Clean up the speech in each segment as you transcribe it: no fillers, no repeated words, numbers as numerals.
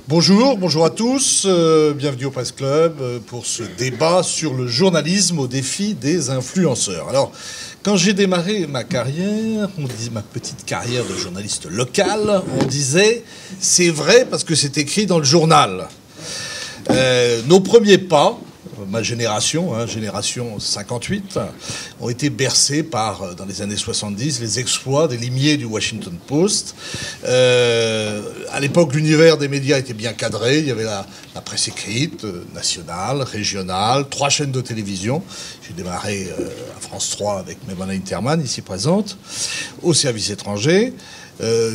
Bonjour, bonjour à tous, bienvenue au Presse Club pour ce débat sur le journalisme au défi des influenceurs. Alors, quand j'ai démarré ma carrière, on disait ma petite carrière de journaliste local, on disait c'est vrai parce que c'est écrit dans le journal. Nos premiers pas, ma génération, génération 58, ont été bercés par, dans les années 70, les exploits des limiers du Washington Post. À l'époque, l'univers des médias était bien cadré. Il y avait la presse écrite, nationale, régionale, 3 chaînes de télévision. J'ai démarré à France 3 avec Mevana Interman, ici présente, au service étranger.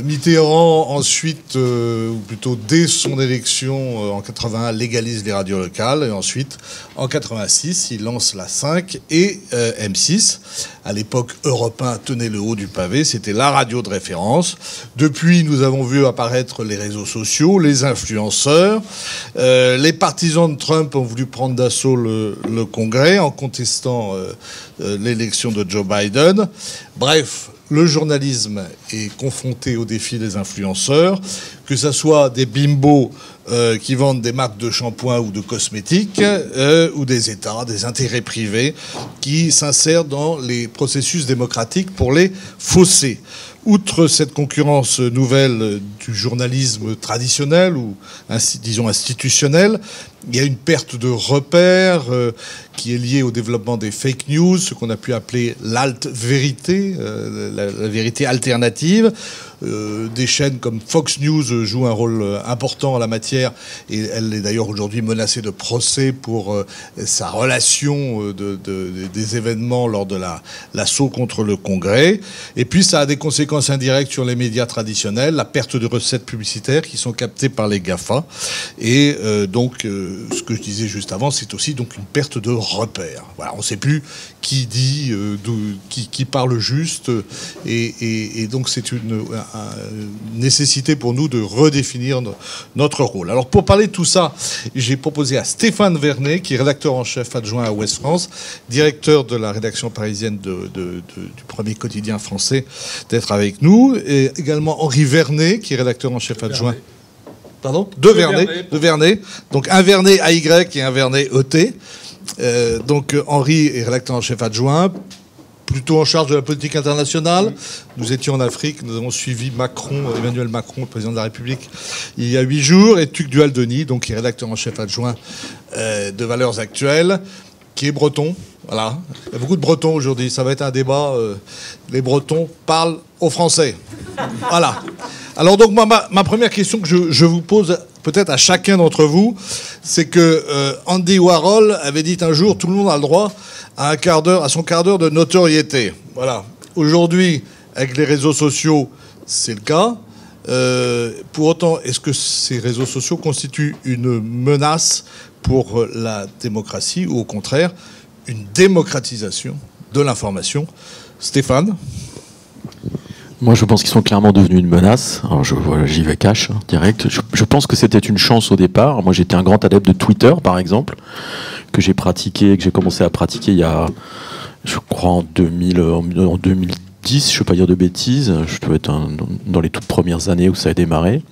Mitterrand, ensuite, ou plutôt dès son élection en 81, légalise les radios locales. Et ensuite, en 86, il lance la 5 et M6. À l'époque, Europe 1 tenait le haut du pavé. C'était la radio de référence. Depuis, nous avons vu apparaître les réseaux sociaux, les influenceurs. Les partisans de Trump ont voulu prendre d'assaut le Congrès en contestant l'élection de Joe Biden. Bref, le journalisme est confronté au défi des influenceurs, que ce soit des bimbos qui vendent des marques de shampoing ou de cosmétiques, ou des États, des intérêts privés qui s'insèrent dans les processus démocratiques pour les fausser. Outre cette concurrence nouvelle du journalisme traditionnel ou, disons, institutionnel, il y a une perte de repères qui est liée au développement des fake news, ce qu'on a pu appeler l'alt-vérité, la vérité alternative. Des chaînes comme Fox News jouent un rôle important en la matière et elle est d'ailleurs aujourd'hui menacée de procès pour sa relation des événements lors de l'assaut contre le Congrès. Et puis ça a des conséquences indirectes sur les médias traditionnels, la perte de recettes publicitaires qui sont captées par les GAFA. Et donc, ce que je disais juste avant, c'est aussi donc une perte de repères. Voilà, on ne sait plus qui dit, qui parle juste, et donc c'est une nécessité pour nous de redéfinir notre rôle. Alors pour parler de tout ça, j'ai proposé à Stéphane Vernet, qui est rédacteur en chef adjoint à Ouest France, directeur de la rédaction parisienne du premier quotidien français, d'être avec nous, et également Henri Vernet, qui est rédacteur en chef adjoint. Pardon ? De Vernet. Donc un Vernet AY et un Vernet ET. Donc Henri est rédacteur en chef adjoint, plutôt en charge de la politique internationale. Nous étions en Afrique, nous avons suivi Emmanuel Macron, le président de la République, il y a 8 jours, et Tuc Dual-Denis, donc qui est rédacteur en chef adjoint de Valeurs Actuelles, qui est breton. Voilà. Il y a beaucoup de Bretons aujourd'hui, ça va être un débat. Les Bretons parlent aux Français. Voilà. Alors donc ma première question que je vous pose peut-être à chacun d'entre vous, c'est que Andy Warhol avait dit un jour, tout le monde a le droit à son quart d'heure de notoriété. Voilà. Aujourd'hui, avec les réseaux sociaux, c'est le cas. Pour autant, est-ce que ces réseaux sociaux constituent une menace pour la démocratie ou au contraire une démocratisation de l'information? Stéphane ? Moi, je pense qu'ils sont clairement devenus une menace. Alors, j'y vais cash, direct. Je pense que c'était une chance au départ. Moi, j'étais un grand adepte de Twitter, par exemple, que j'ai commencé à pratiquer il y a, je crois, en 2010, je ne veux pas dire de bêtises, je dois être dans les toutes premières années où ça a démarré.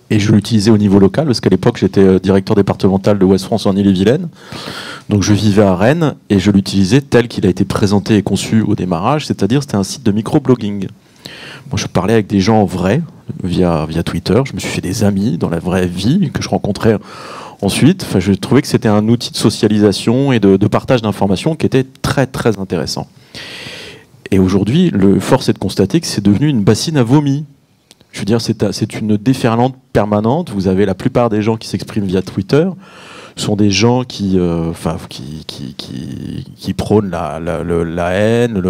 Et je l'utilisais au niveau local, parce qu'à l'époque, j'étais directeur départemental de Ouest France en Ille-et-Vilaine. Donc je vivais à Rennes, et je l'utilisais tel qu'il a été présenté et conçu au démarrage, c'est-à-dire c'était un site de microblogging. Moi, je parlais avec des gens en vrai, via Twitter. Je me suis fait des amis dans la vraie vie, que je rencontrais ensuite. Enfin, je trouvais que c'était un outil de socialisation et de partage d'informations qui était très, très intéressant. Et aujourd'hui, force est de constater que c'est devenu une bassine à vomi. Je veux dire, c'est une déferlante permanente. Vous avez la plupart des gens qui s'expriment via Twitter sont des gens qui prônent la haine.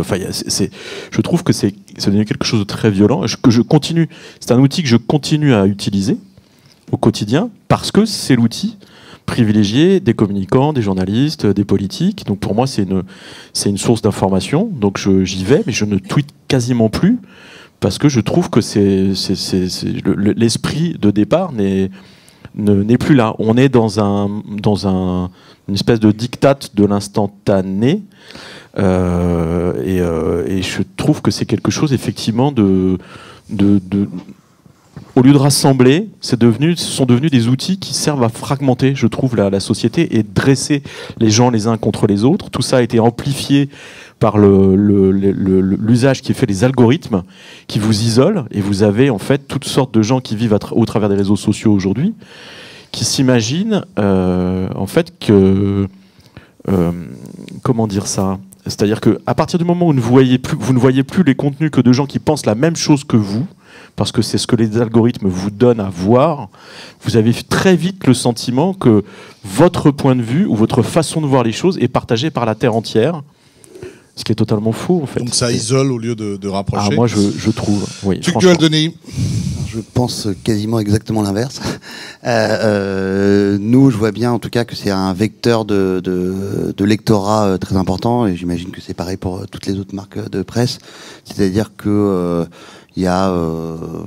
Je trouve que c'est devenu quelque chose de très violent. C'est un outil que je continue à utiliser au quotidien parce que c'est l'outil privilégié des communicants, des journalistes, des politiques. Donc pour moi, c'est une source d'information. Donc j'y vais, mais je ne tweete quasiment plus. Parce que je trouve que l'esprit de départ n'est plus là. On est dans une espèce de diktat de l'instantané. Et je trouve que c'est quelque chose, effectivement, au lieu de rassembler, ce sont devenus des outils qui servent à fragmenter, je trouve, la société et dresser les gens les uns contre les autres. Tout ça a été amplifié par l'usage qui est fait des algorithmes qui vous isolent, et vous avez en fait toutes sortes de gens qui vivent au travers des réseaux sociaux aujourd'hui, qui s'imaginent en fait que comment dire ça, c'est-à-dire que à partir du moment où vous ne voyez plus les contenus que de gens qui pensent la même chose que vous, parce que c'est ce que les algorithmes vous donnent à voir, vous avez très vite le sentiment que votre point de vue ou votre façon de voir les choses est partagée par la Terre entière. Ce qui est totalement faux, en fait. Donc ça isole au lieu de rapprocher. Moi, je trouve. Oui, Joël Denis. Je pense quasiment exactement l'inverse. Nous, je vois bien, en tout cas, que c'est un vecteur de lectorat très important, et j'imagine que c'est pareil pour toutes les autres marques de presse. C'est-à-dire que il y a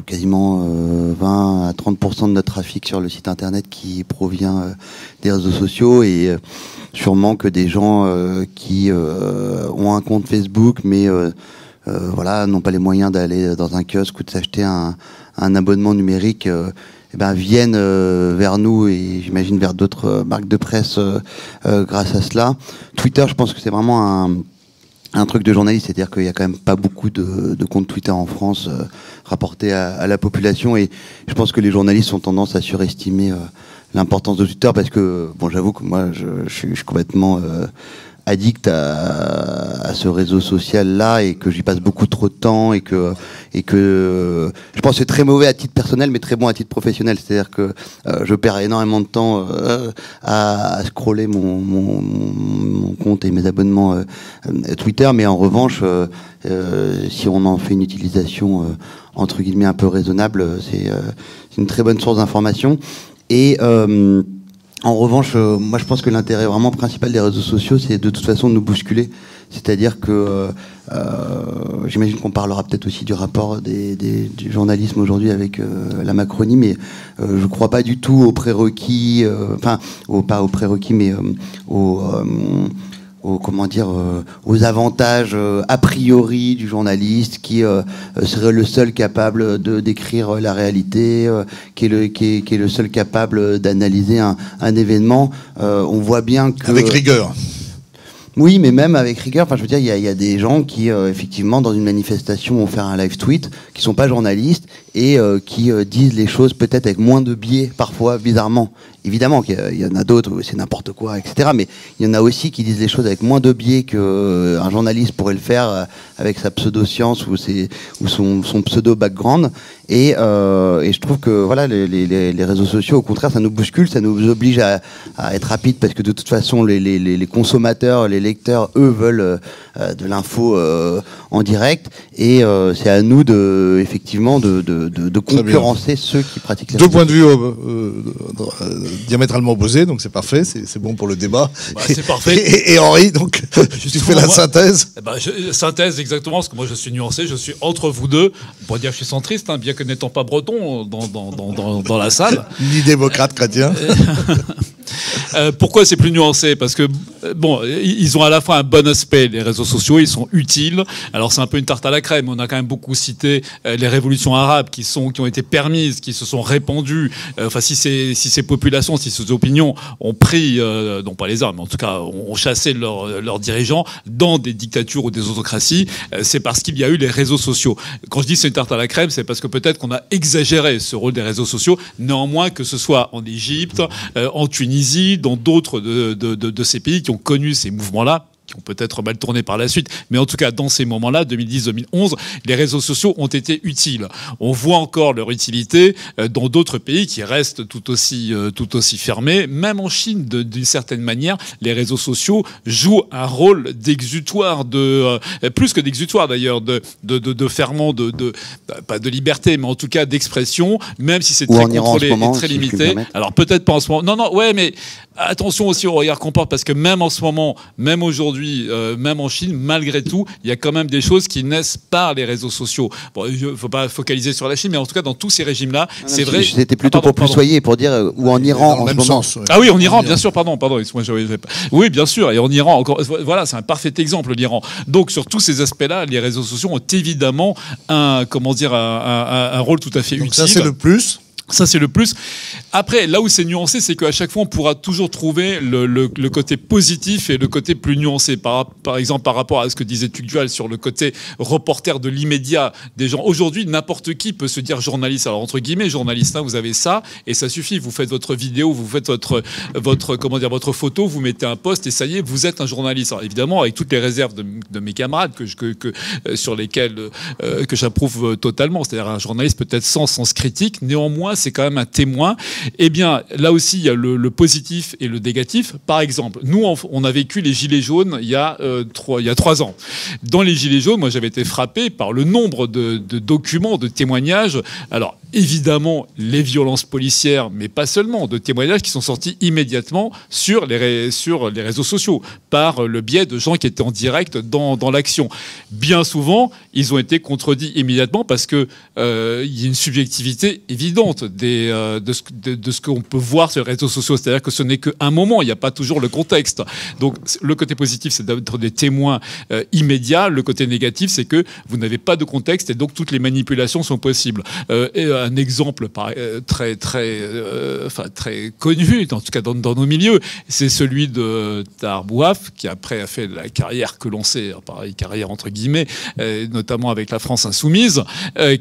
quasiment 20 à 30% de notre trafic sur le site internet qui provient des réseaux sociaux, et sûrement que des gens qui ont un compte Facebook mais voilà, n'ont pas les moyens d'aller dans un kiosque ou de s'acheter un abonnement numérique, viennent vers nous, et j'imagine vers d'autres marques de presse grâce à cela. Twitter, je pense que c'est vraiment un truc de journaliste, c'est-à-dire qu'il y a quand même pas beaucoup de comptes Twitter en France rapportés à la population, et je pense que les journalistes ont tendance à surestimer l'importance de Twitter, parce que, bon, j'avoue que moi, je suis complètement addict à ce réseau social-là, et que j'y passe beaucoup trop de temps, et que je pense que c'est très mauvais à titre personnel, mais très bon à titre professionnel. C'est-à-dire que je perds énormément de temps à scroller mon compte et mes abonnements Twitter, mais en revanche, si on en fait une utilisation entre guillemets un peu raisonnable, c'est une très bonne source d'information. Et en revanche, moi je pense que l'intérêt vraiment principal des réseaux sociaux, c'est de toute façon de nous bousculer. C'est-à-dire que j'imagine qu'on parlera peut-être aussi du rapport du journalisme aujourd'hui avec la Macronie, mais je crois pas du tout aux prérequis, pas aux prérequis, mais aux avantages a priori du journaliste qui serait le seul capable de décrire la réalité, qui est le seul capable d'analyser un événement. On voit bien que... Avec rigueur. Oui, mais même avec rigueur, enfin, je veux dire, il y a des gens qui, effectivement, dans une manifestation, vont faire un live tweet, qui sont pas journalistes et qui disent les choses peut-être avec moins de biais, parfois, bizarrement. Évidemment qu'il y en a d'autres où c'est n'importe quoi, etc. Mais il y en a aussi qui disent les choses avec moins de biais qu'un journaliste pourrait le faire avec sa pseudo-science ou son pseudo-background. Et je trouve que voilà, les réseaux sociaux, au contraire, ça nous bouscule, ça nous oblige à être rapide, parce que de toute façon, les consommateurs, les lecteurs, eux, veulent de l'info en direct. Et c'est à nous effectivement de concurrencer ceux qui pratiquent les deux points de vue diamétralement opposés, donc c'est parfait, c'est bon pour le débat. Bah, c'est parfait. Et Henri, donc tu fais la synthèse. Synthèse, exactement, parce que moi je suis nuancé, je suis entre vous deux. On pourrait dire que je suis centriste, hein, bien que n'étant pas breton dans la salle. Ni démocrate chrétien. Pourquoi c'est plus nuancé? Parce que bon, ils ont à la fois un bon aspect, les réseaux sociaux, ils sont utiles. Alors c'est un peu une tarte à la crème. On a quand même beaucoup cité les révolutions arabes qui ont été permises, qui se sont répandues. Enfin, si ces populations, si ces opinions ont pris, non pas les armes, mais en tout cas ont chassé leurs dirigeants dans des dictatures ou des autocraties, c'est parce qu'il y a eu les réseaux sociaux. Quand je dis c'est une tarte à la crème, c'est parce que peut-être qu'on a exagéré ce rôle des réseaux sociaux. Néanmoins, que ce soit en Égypte, en Tunisie, dans d'autres de ces pays qui ont connu ces mouvements-là, qui ont peut-être mal tourné par la suite, mais en tout cas dans ces moments-là, 2010-2011, les réseaux sociaux ont été utiles. On voit encore leur utilité dans d'autres pays qui restent tout aussi fermés. Même en Chine, d'une certaine manière, les réseaux sociaux jouent un rôle d'exutoire, plus que d'exutoire d'ailleurs, de ferment, pas de liberté, mais en tout cas d'expression, même si c'est très contrôlé et très limité. Alors peut-être pas en ce moment. Non, ouais, mais attention aussi au regard qu'on porte, parce que même en ce moment, même aujourd'hui, même en Chine, malgré tout, il y a quand même des choses qui naissent par les réseaux sociaux. Bon, il ne faut pas focaliser sur la Chine, mais en tout cas, dans tous ces régimes-là, c'est vrai. C'était plutôt pour plus pour dire, ou en Iran en ce moment. Sens, ouais. Ah oui, en Iran, bien sûr, pardon. Oui, bien sûr, et en Iran, encore, voilà, c'est un parfait exemple, l'Iran. Donc, sur tous ces aspects-là, les réseaux sociaux ont évidemment un rôle tout à fait Donc utile. ça, c'est le plus. Ça, c'est le plus. Après, là où c'est nuancé, c'est qu'à chaque fois, on pourra toujours trouver le côté positif et le côté plus nuancé. Par exemple, par rapport à ce que disait Tugdual sur le côté reporter de l'immédiat des gens. Aujourd'hui, n'importe qui peut se dire journaliste. Alors, entre guillemets, journaliste, hein, vous avez ça et ça suffit. Vous faites votre vidéo, vous faites votre photo, vous mettez un post et ça y est, vous êtes un journaliste. Alors, évidemment, avec toutes les réserves de mes camarades sur lesquelles que j'approuve totalement. C'est-à-dire un journaliste peut-être sans sens critique. Néanmoins, c'est quand même un témoin. Eh bien, là aussi, il y a le positif et le négatif. Par exemple, nous, on a vécu les Gilets jaunes il y a 3 ans. Dans les Gilets jaunes, moi, j'avais été frappé par le nombre de documents, de témoignages. Alors, évidemment, les violences policières, mais pas seulement, de témoignages qui sont sortis immédiatement sur les réseaux sociaux, par le biais de gens qui étaient en direct dans l'action. Bien souvent, ils ont été contredits immédiatement parce que il y a une subjectivité évidente de ce qu'on peut voir sur les réseaux sociaux. C'est-à-dire que ce n'est qu'un moment, il n'y a pas toujours le contexte. Donc, le côté positif, c'est d'être des témoins immédiats. Le côté négatif, c'est que vous n'avez pas de contexte et donc toutes les manipulations sont possibles. Et un exemple très connu, en tout cas dans nos milieux, c'est celui de Tahar Bouaf, qui après a fait la carrière que l'on sait, pareil, carrière entre guillemets, notamment avec la France Insoumise,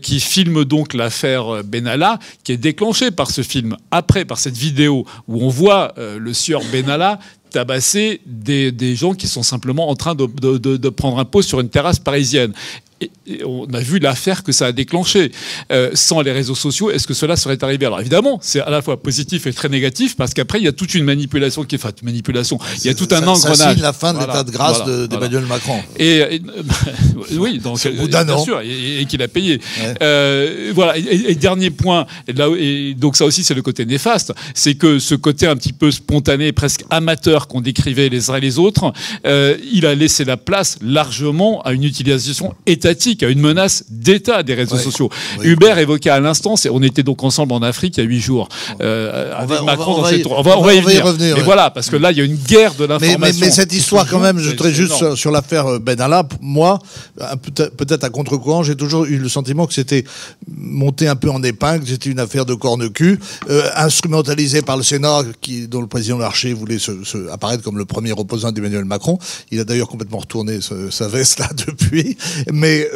qui filme donc l'affaire Benalla, qui est déclenchée par ce film, après par cette vidéo où on voit le sieur Benalla tabasser des gens qui sont simplement en train de prendre un pot sur une terrasse parisienne. Et on a vu l'affaire que ça a déclenché. Sans les réseaux sociaux, est-ce que cela serait arrivé? Alors évidemment, c'est à la fois positif et très négatif, parce qu'après, il y a toute une manipulation il y a tout un engrenage. Ça signe la fin de l'état de grâce d'Emmanuel Macron. Oui, donc, au bout d'un an. Bien sûr, et qu'il a payé. Ouais. Voilà. Et dernier point, donc ça aussi, c'est le côté néfaste, c'est que ce côté un petit peu spontané, presque amateur qu'on décrivait les uns et les autres, il a laissé la place largement à une utilisation étatique, à une menace d'État des réseaux sociaux. Hubert évoquait à l'instant, on était donc ensemble en Afrique il y a 8 jours. Avec Macron dans cette tour. On va y revenir. Mais voilà, parce que là, il y a une guerre de l'information. Mais cette histoire, quand même, je voudrais juste sur l'affaire Benalla, moi, peut-être à contre-courant, j'ai toujours eu le sentiment que c'était monté un peu en épingle, que c'était une affaire de corne-cul, instrumentalisée par le Sénat, dont le président Larcher voulait apparaître comme le premier opposant d'Emmanuel Macron. Il a d'ailleurs complètement retourné sa veste là depuis. Mais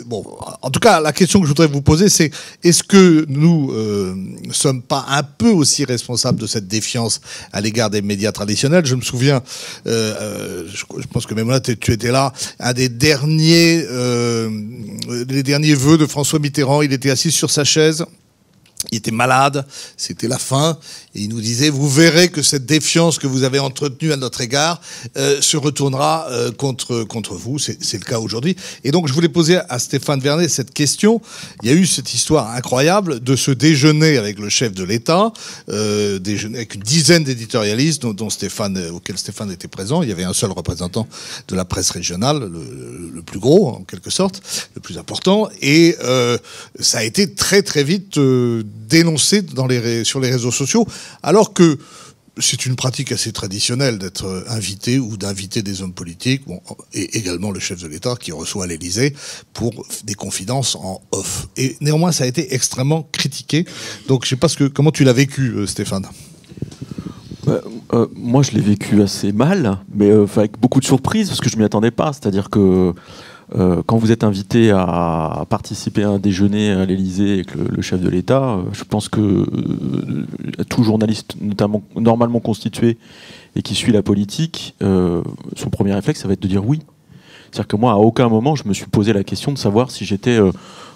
bon, en tout cas, la question que je voudrais vous poser, c'est est-ce que nous ne sommes pas un peu aussi responsables de cette défiance à l'égard des médias traditionnels? Je me souviens, je pense que même là, tu étais là, les derniers vœux de François Mitterrand, il était assis sur sa chaise. Il était malade, c'était la fin, et il nous disait, vous verrez que cette défiance que vous avez entretenue à notre égard se retournera contre vous. C'est le cas aujourd'hui. Et donc, je voulais poser à Stéphane Vernet cette question. Il y a eu cette histoire incroyable de ce déjeuner avec le chef de l'État, déjeuner avec une dizaine d'éditorialistes, auquel Stéphane était présent. Il y avait un seul représentant de la presse régionale, le plus gros, en quelque sorte, le plus important. Et ça a été très, très vite dénoncé sur les réseaux sociaux, alors que c'est une pratique assez traditionnelle d'être invité ou d'inviter des hommes politiques, et également le chef de l'État qui reçoit à l'Élysée pour des confidences en off. Et néanmoins, ça a été extrêmement critiqué. Donc, je ne sais pas comment tu l'as vécu, Stéphane. Moi, je l'ai vécu assez mal, mais avec beaucoup de surprises, parce que je ne m'y attendais pas. C'est-à-dire que quand vous êtes invité à participer à un déjeuner à l'Élysée avec le chef de l'État, je pense que tout journaliste, notamment normalement constitué et qui suit la politique, son premier réflexe, ça va être de dire oui. C'est-à-dire que moi, à aucun moment, je me suis posé la question de savoir si j'étais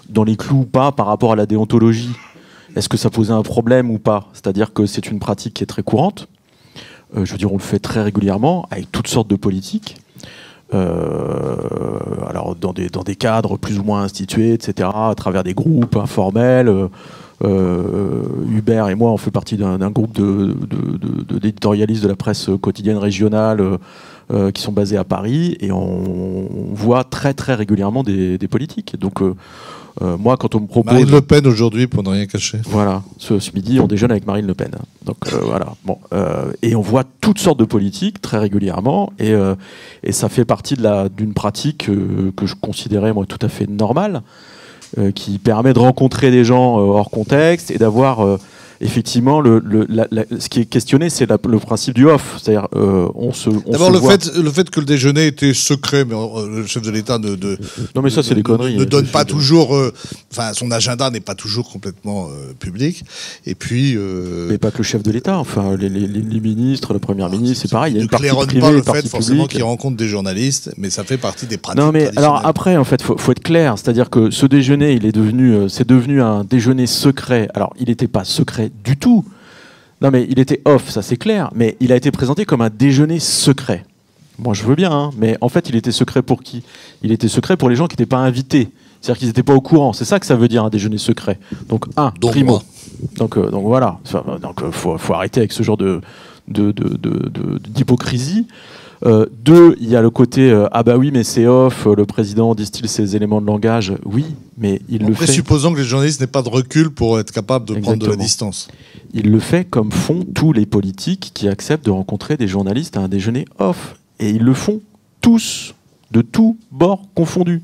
dans les clous ou pas par rapport à la déontologie. Est-ce que ça posait un problème ou pas? C'est-à-dire que c'est une pratique qui est très courante. Je veux dire, on le fait très régulièrement avec toutes sortes de politiques. Alors dans des cadres plus ou moins institués, etc., à travers des groupes informels, Hubert et moi, on fait partie d'un groupe d'éditorialistes de la presse quotidienne régionale qui sont basés à Paris, et on voit très très régulièrement des politiques. Donc moi, quand on me propose... Marine Le Pen aujourd'hui, pour ne rien cacher. Voilà, ce midi, on déjeune avec Marine Le Pen. Donc voilà, bon, et on voit toutes sortes de politiques très régulièrement, et ça fait partie d'une pratique que je considérais moi tout à fait normale, qui permet de rencontrer des gens hors contexte et d'avoir effectivement ce qui est questionné, c'est le principe du off, c'est-à-dire d'abord le fait que le déjeuner était secret, mais le chef de l'État non mais ça c'est des conneries, ne donne pas toujours, enfin son agenda n'est pas toujours complètement public, et puis mais pas que le chef de l'État, enfin les ministres, le premier ministre, c'est pareil, il y a une partie privée, pas le partie fait forcément publique. qu'ils rencontrent des journalistes, mais ça fait partie des pratiques. Non mais alors après en fait faut être clair, c'est-à-dire que ce déjeuner c'est devenu un déjeuner secret. Alors il n'était pas secret du tout. Non mais il était off, ça c'est clair, mais il a été présenté comme un déjeuner secret. Moi je veux bien, hein, mais en fait il était secret pour qui? Il était secret pour les gens qui n'étaient pas invités. C'est-à-dire qu'ils n'étaient pas au courant. C'est ça que ça veut dire un déjeuner secret. Donc primo. Donc voilà. Donc faut arrêter avec ce genre d'hypocrisie. Deux, il y a le côté ah bah oui mais c'est off, le président distille ses éléments de langage. Oui, mais il le fait. Supposons que les journalistes n'aient pas de recul pour être capables de prendre de la distance. Il le fait comme font tous les politiques qui acceptent de rencontrer des journalistes à un déjeuner off. Et ils le font tous, de tous bords confondus.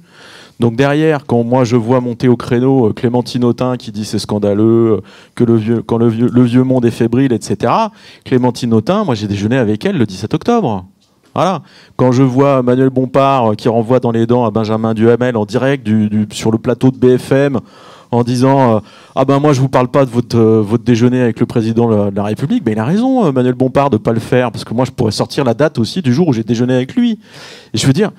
Donc derrière, quand moi je vois monter au créneau Clémentine Autain qui dit c'est scandaleux, que le vieux monde est fébrile, etc. Clémentine Autain, moi j'ai déjeuné avec elle le 17 octobre. Voilà. Quand je vois Manuel Bompard qui renvoie dans les dents à Benjamin Duhamel en direct sur le plateau de BFM en disant ah ben moi je vous parle pas de votre déjeuner avec le président de la République, ben il a raison Manuel Bompard de pas le faire, parce que moi je pourrais sortir la date aussi du jour où j'ai déjeuné avec lui. Et je veux dire,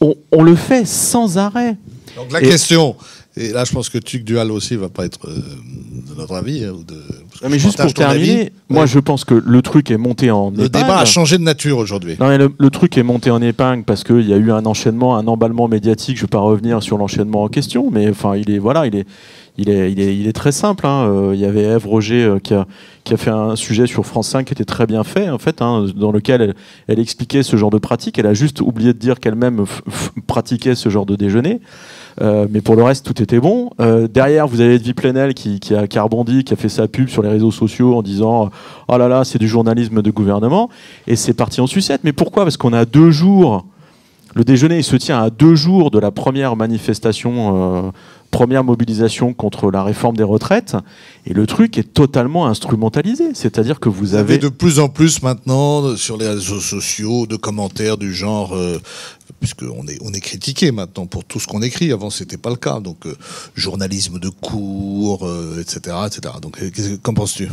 on le fait sans arrêt. Donc la question, et là je pense que Tuc Duhal aussi va pas être de notre avis. Mais juste pour terminer, moi je pense que le truc est monté en épingle. Le débat a changé de nature aujourd'hui. Non, mais le truc est monté en épingle parce qu'il y a eu un enchaînement, un emballement médiatique. Je ne vais pas revenir sur l'enchaînement en question, mais enfin il est très simple. Hein. Il y avait Ève Roger qui a fait un sujet sur France 5 qui était très bien fait, en fait, hein, dans lequel elle expliquait ce genre de pratique. Elle a juste oublié de dire qu'elle-même pratiquait ce genre de déjeuner. Mais pour le reste, tout était bon. Derrière, vous avez Edwy Plenel qui a rebondi, qui a fait sa pub sur les réseaux sociaux en disant « Oh là là, c'est du journalisme de gouvernement ». Et c'est parti en sucette. Mais pourquoi? Parce qu'on a 2 jours... Le déjeuner, il se tient à 2 jours de la première manifestation, première mobilisation contre la réforme des retraites. Et le truc est totalement instrumentalisé. C'est-à-dire que vous avez de plus en plus maintenant sur les réseaux sociaux de commentaires du genre, puisqu'on est critiqué maintenant pour tout ce qu'on écrit. Avant, c'était pas le cas. Donc, journalisme de cours, etc., etc. Donc, qu'en penses-tu?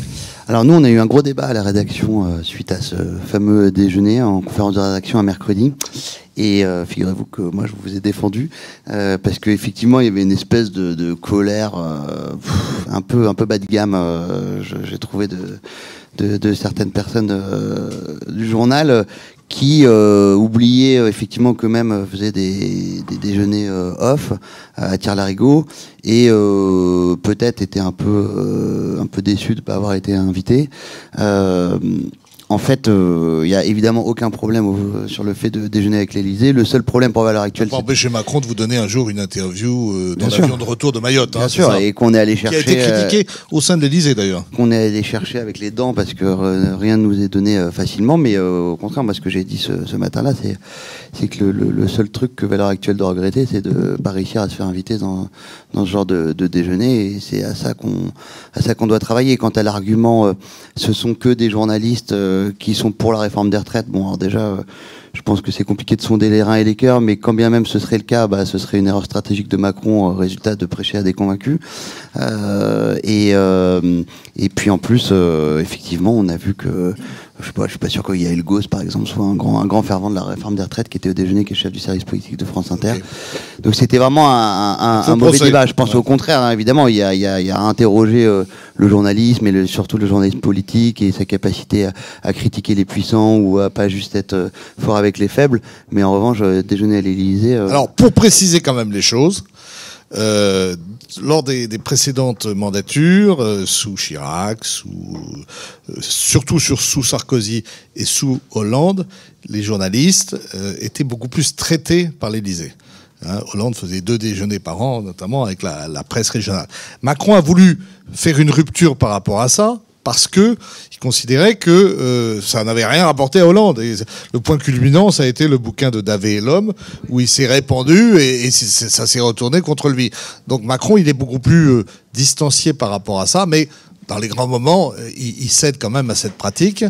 Alors nous, on a eu un gros débat à la rédaction suite à ce fameux déjeuner en conférence de rédaction un mercredi. Et figurez-vous que moi je vous ai défendu parce qu'effectivement il y avait une espèce de colère un peu bas de gamme, j'ai trouvé de certaines personnes du journal qui oubliaient effectivement qu'eux-mêmes faisaient des déjeuners off à Tire-Larigot et peut-être étaient un peu déçus de ne pas avoir été invités. En fait, il n'y a évidemment aucun problème sur le fait de déjeuner avec l'Élysée. Le seul problème pour l'heure actuelle, c'est... empêcher Macron de vous donner un jour une interview dans l'avion de retour de Mayotte. Bien sûr, et qu'on est allé chercher... Qui a été critiqué au sein de l'Élysée, d'ailleurs. Qu'on est allé chercher avec les dents, parce que rien ne nous est donné facilement. Mais au contraire, moi, ce que j'ai dit ce matin-là, c'est que le seul truc que Valeurs Actuelles doit regretter, c'est de ne pas réussir à se faire inviter dans ce genre de déjeuner. Et c'est à ça qu'on doit travailler. Quant à l'argument, ce sont que des journalistes... qui sont pour la réforme des retraites. Bon, alors déjà, je pense que c'est compliqué de sonder les reins et les cœurs, mais quand bien même ce serait le cas, ce serait une erreur stratégique de Macron, résultat de prêcher à des convaincus. Et puis en plus, effectivement, on a vu que, je suis pas sûr que Yael Gauze, par exemple, soit un grand fervent de la réforme des retraites, qui était au déjeuner, qui est chef du service politique de France Inter. Okay. Donc c'était vraiment un mauvais débat. Je pense au contraire, hein, évidemment, il y a à interroger le journalisme et surtout le journalisme politique et sa capacité à critiquer les puissants ou à pas juste être fort avec les faibles. Mais en revanche, déjeuner à l'Élysée... Alors, pour préciser quand même les choses, lors des précédentes mandatures, sous Chirac, surtout sous Sarkozy et sous Hollande, les journalistes étaient beaucoup plus traités par l'Élysée. Hollande faisait 2 déjeuners par an, notamment avec la presse régionale. Macron a voulu faire une rupture par rapport à ça, parce que il considérait que ça n'avait rien rapporté à Hollande. Et le point culminant, ça a été le bouquin de Davé et l'homme, où il s'est répandu et ça s'est retourné contre lui. Donc Macron, il est beaucoup plus distancié par rapport à ça, mais dans les grands moments, il cède quand même à cette pratique.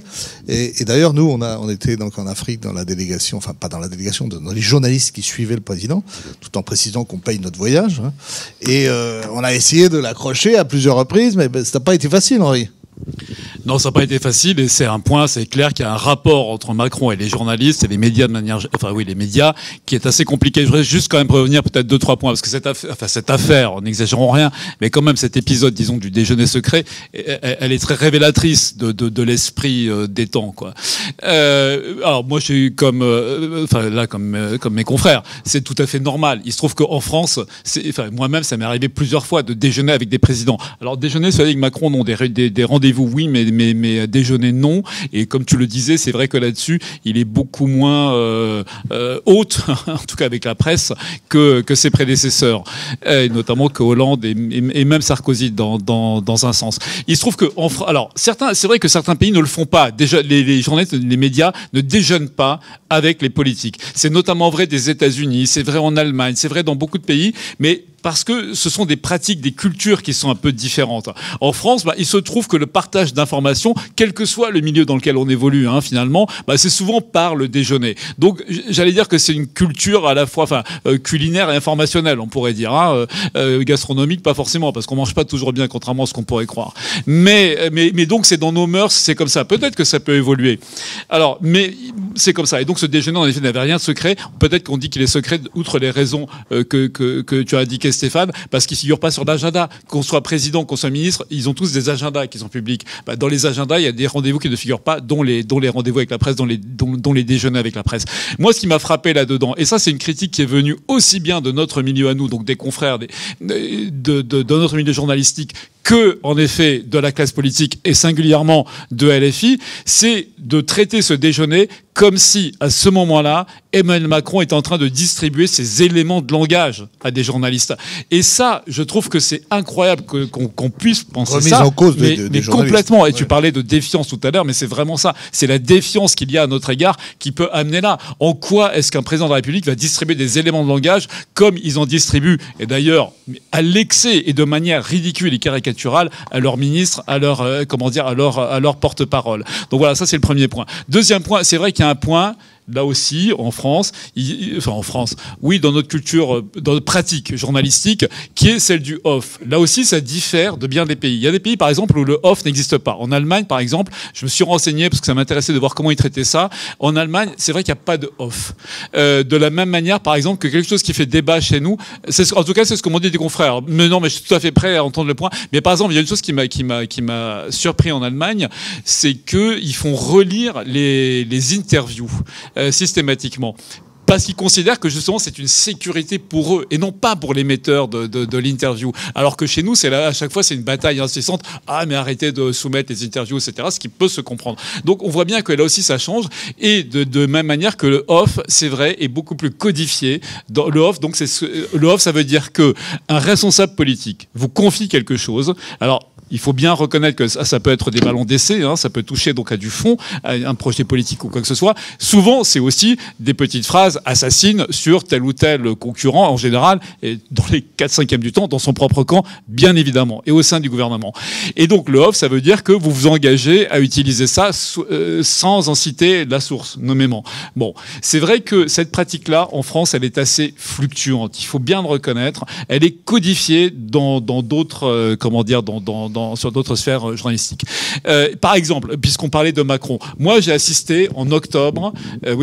Et d'ailleurs, nous, on était donc en Afrique dans la délégation, enfin pas dans la délégation, dans les journalistes qui suivaient le président, tout en précisant qu'on paye notre voyage. Et on a essayé de l'accrocher à plusieurs reprises, mais ça n'a pas été facile, Henri. Non, ça n'a pas été facile et c'est un point, c'est clair qu'il y a un rapport entre Macron et les journalistes et les médias de manière, les médias qui est assez compliqué. Je voudrais juste quand même revenir peut-être 2-3 points parce que cette affaire, n'exagérons rien, mais quand même cet épisode, disons, du déjeuner secret, elle est très révélatrice de l'esprit des temps, quoi. Alors moi, je suis comme mes confrères, c'est tout à fait normal. Il se trouve qu'en France, moi-même, ça m'est arrivé plusieurs fois de déjeuner avec des présidents. Alors déjeuner, c'est avec Macron, non, des rendez-vous, oui, mais déjeuner, non. Et comme tu le disais, c'est vrai que là-dessus, il est beaucoup moins haute, en tout cas avec la presse, que ses prédécesseurs, et notamment que Hollande et même Sarkozy dans un sens. Il se trouve que, alors c'est vrai que certains pays ne le font pas. Déjà, les journalistes, les médias ne déjeunent pas avec les politiques. C'est notamment vrai des États-Unis, c'est vrai en Allemagne, c'est vrai dans beaucoup de pays, mais parce que ce sont des pratiques, des cultures qui sont un peu différentes. En France, il se trouve que le partage d'informations, quel que soit le milieu dans lequel on évolue, finalement, c'est souvent par le déjeuner. Donc, j'allais dire que c'est une culture à la fois, culinaire et informationnelle, on pourrait dire, gastronomique, pas forcément, parce qu'on mange pas toujours bien, contrairement à ce qu'on pourrait croire. Mais donc, c'est dans nos mœurs, c'est comme ça. Peut-être que ça peut évoluer. Alors, mais c'est comme ça. Et donc, ce déjeuner, en effet, n'avait rien de secret. Peut-être qu'on dit qu'il est secret, outre les raisons que tu as indiquées, Stéphane, parce qu'ils ne figurent pas sur l'agenda. Qu'on soit président, qu'on soit ministre, ils ont tous des agendas qui sont publics. Dans les agendas, il y a des rendez-vous qui ne figurent pas, dont les rendez-vous avec la presse, dont les déjeuners avec la presse. Moi, ce qui m'a frappé là-dedans, et ça, c'est une critique qui est venue aussi bien de notre milieu à nous, donc des confrères de notre milieu journalistique, que, en effet, de la classe politique et singulièrement de LFI, c'est de traiter ce déjeuner comme si, à ce moment-là, Emmanuel Macron était en train de distribuer ses éléments de langage à des journalistes. Et ça, je trouve que c'est incroyable qu'on puisse penser remise ça. En cause mais complètement. Et ouais. Tu parlais de défiance tout à l'heure, mais c'est vraiment ça. C'est la défiance qu'il y a à notre égard qui peut amener là. En quoi est-ce qu'un président de la République va distribuer des éléments de langage comme ils en distribuent, et d'ailleurs, à l'excès et de manière ridicule et caricaturale, à leurs ministres, à leur, à leur porte-parole. Donc voilà, ça c'est le premier point. Deuxième point, c'est vrai qu'il y a un point, là aussi, en France, oui, dans notre culture, dans notre pratique journalistique, qui est celle du off. Là aussi, ça diffère de bien des pays. Il y a des pays, par exemple, où le off n'existe pas. En Allemagne, par exemple, je me suis renseigné parce que ça m'intéressait de voir comment ils traitaient ça. En Allemagne, c'est vrai qu'il n'y a pas de off. De la même manière, par exemple, que quelque chose qui fait débat chez nous, en tout cas, c'est ce que m'ont dit des confrères. Mais non, mais je suis tout à fait prêt à entendre le point. Mais par exemple, il y a une chose qui m'a surpris en Allemagne, c'est qu'ils font relire les interviews. Systématiquement. Parce qu'ils considèrent que justement c'est une sécurité pour eux et non pas pour l'émetteur de l'interview. Alors que chez nous, c'est là, à chaque fois, c'est une bataille incessante. Ah, mais arrêtez de soumettre les interviews, etc. Ce qui peut se comprendre. Donc on voit bien que là aussi ça change. Et de même manière que le off, c'est vrai, est beaucoup plus codifié. Dans le off, donc le off, ça veut dire que un responsable politique vous confie quelque chose. Alors il faut bien reconnaître que ça peut être des ballons d'essai, ça peut toucher donc à du fond, à un projet politique ou quoi que ce soit. Souvent, c'est aussi des petites phrases assassines sur tel ou tel concurrent, en général, et dans les 4/5e du temps, dans son propre camp, bien évidemment, et au sein du gouvernement. Et donc, le off, ça veut dire que vous vous engagez à utiliser ça sans en citer la source, nommément. Bon, c'est vrai que cette pratique-là, en France, elle est assez fluctuante. Il faut bien le reconnaître. Elle est codifiée dans d'autres, sur d'autres sphères journalistiques. Par exemple, puisqu'on parlait de Macron, moi j'ai assisté en octobre,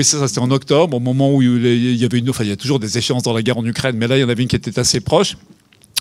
c'était en octobre, au moment où il y avait il y a toujours des échéances dans la guerre en Ukraine, mais là il y en avait une qui était assez proche,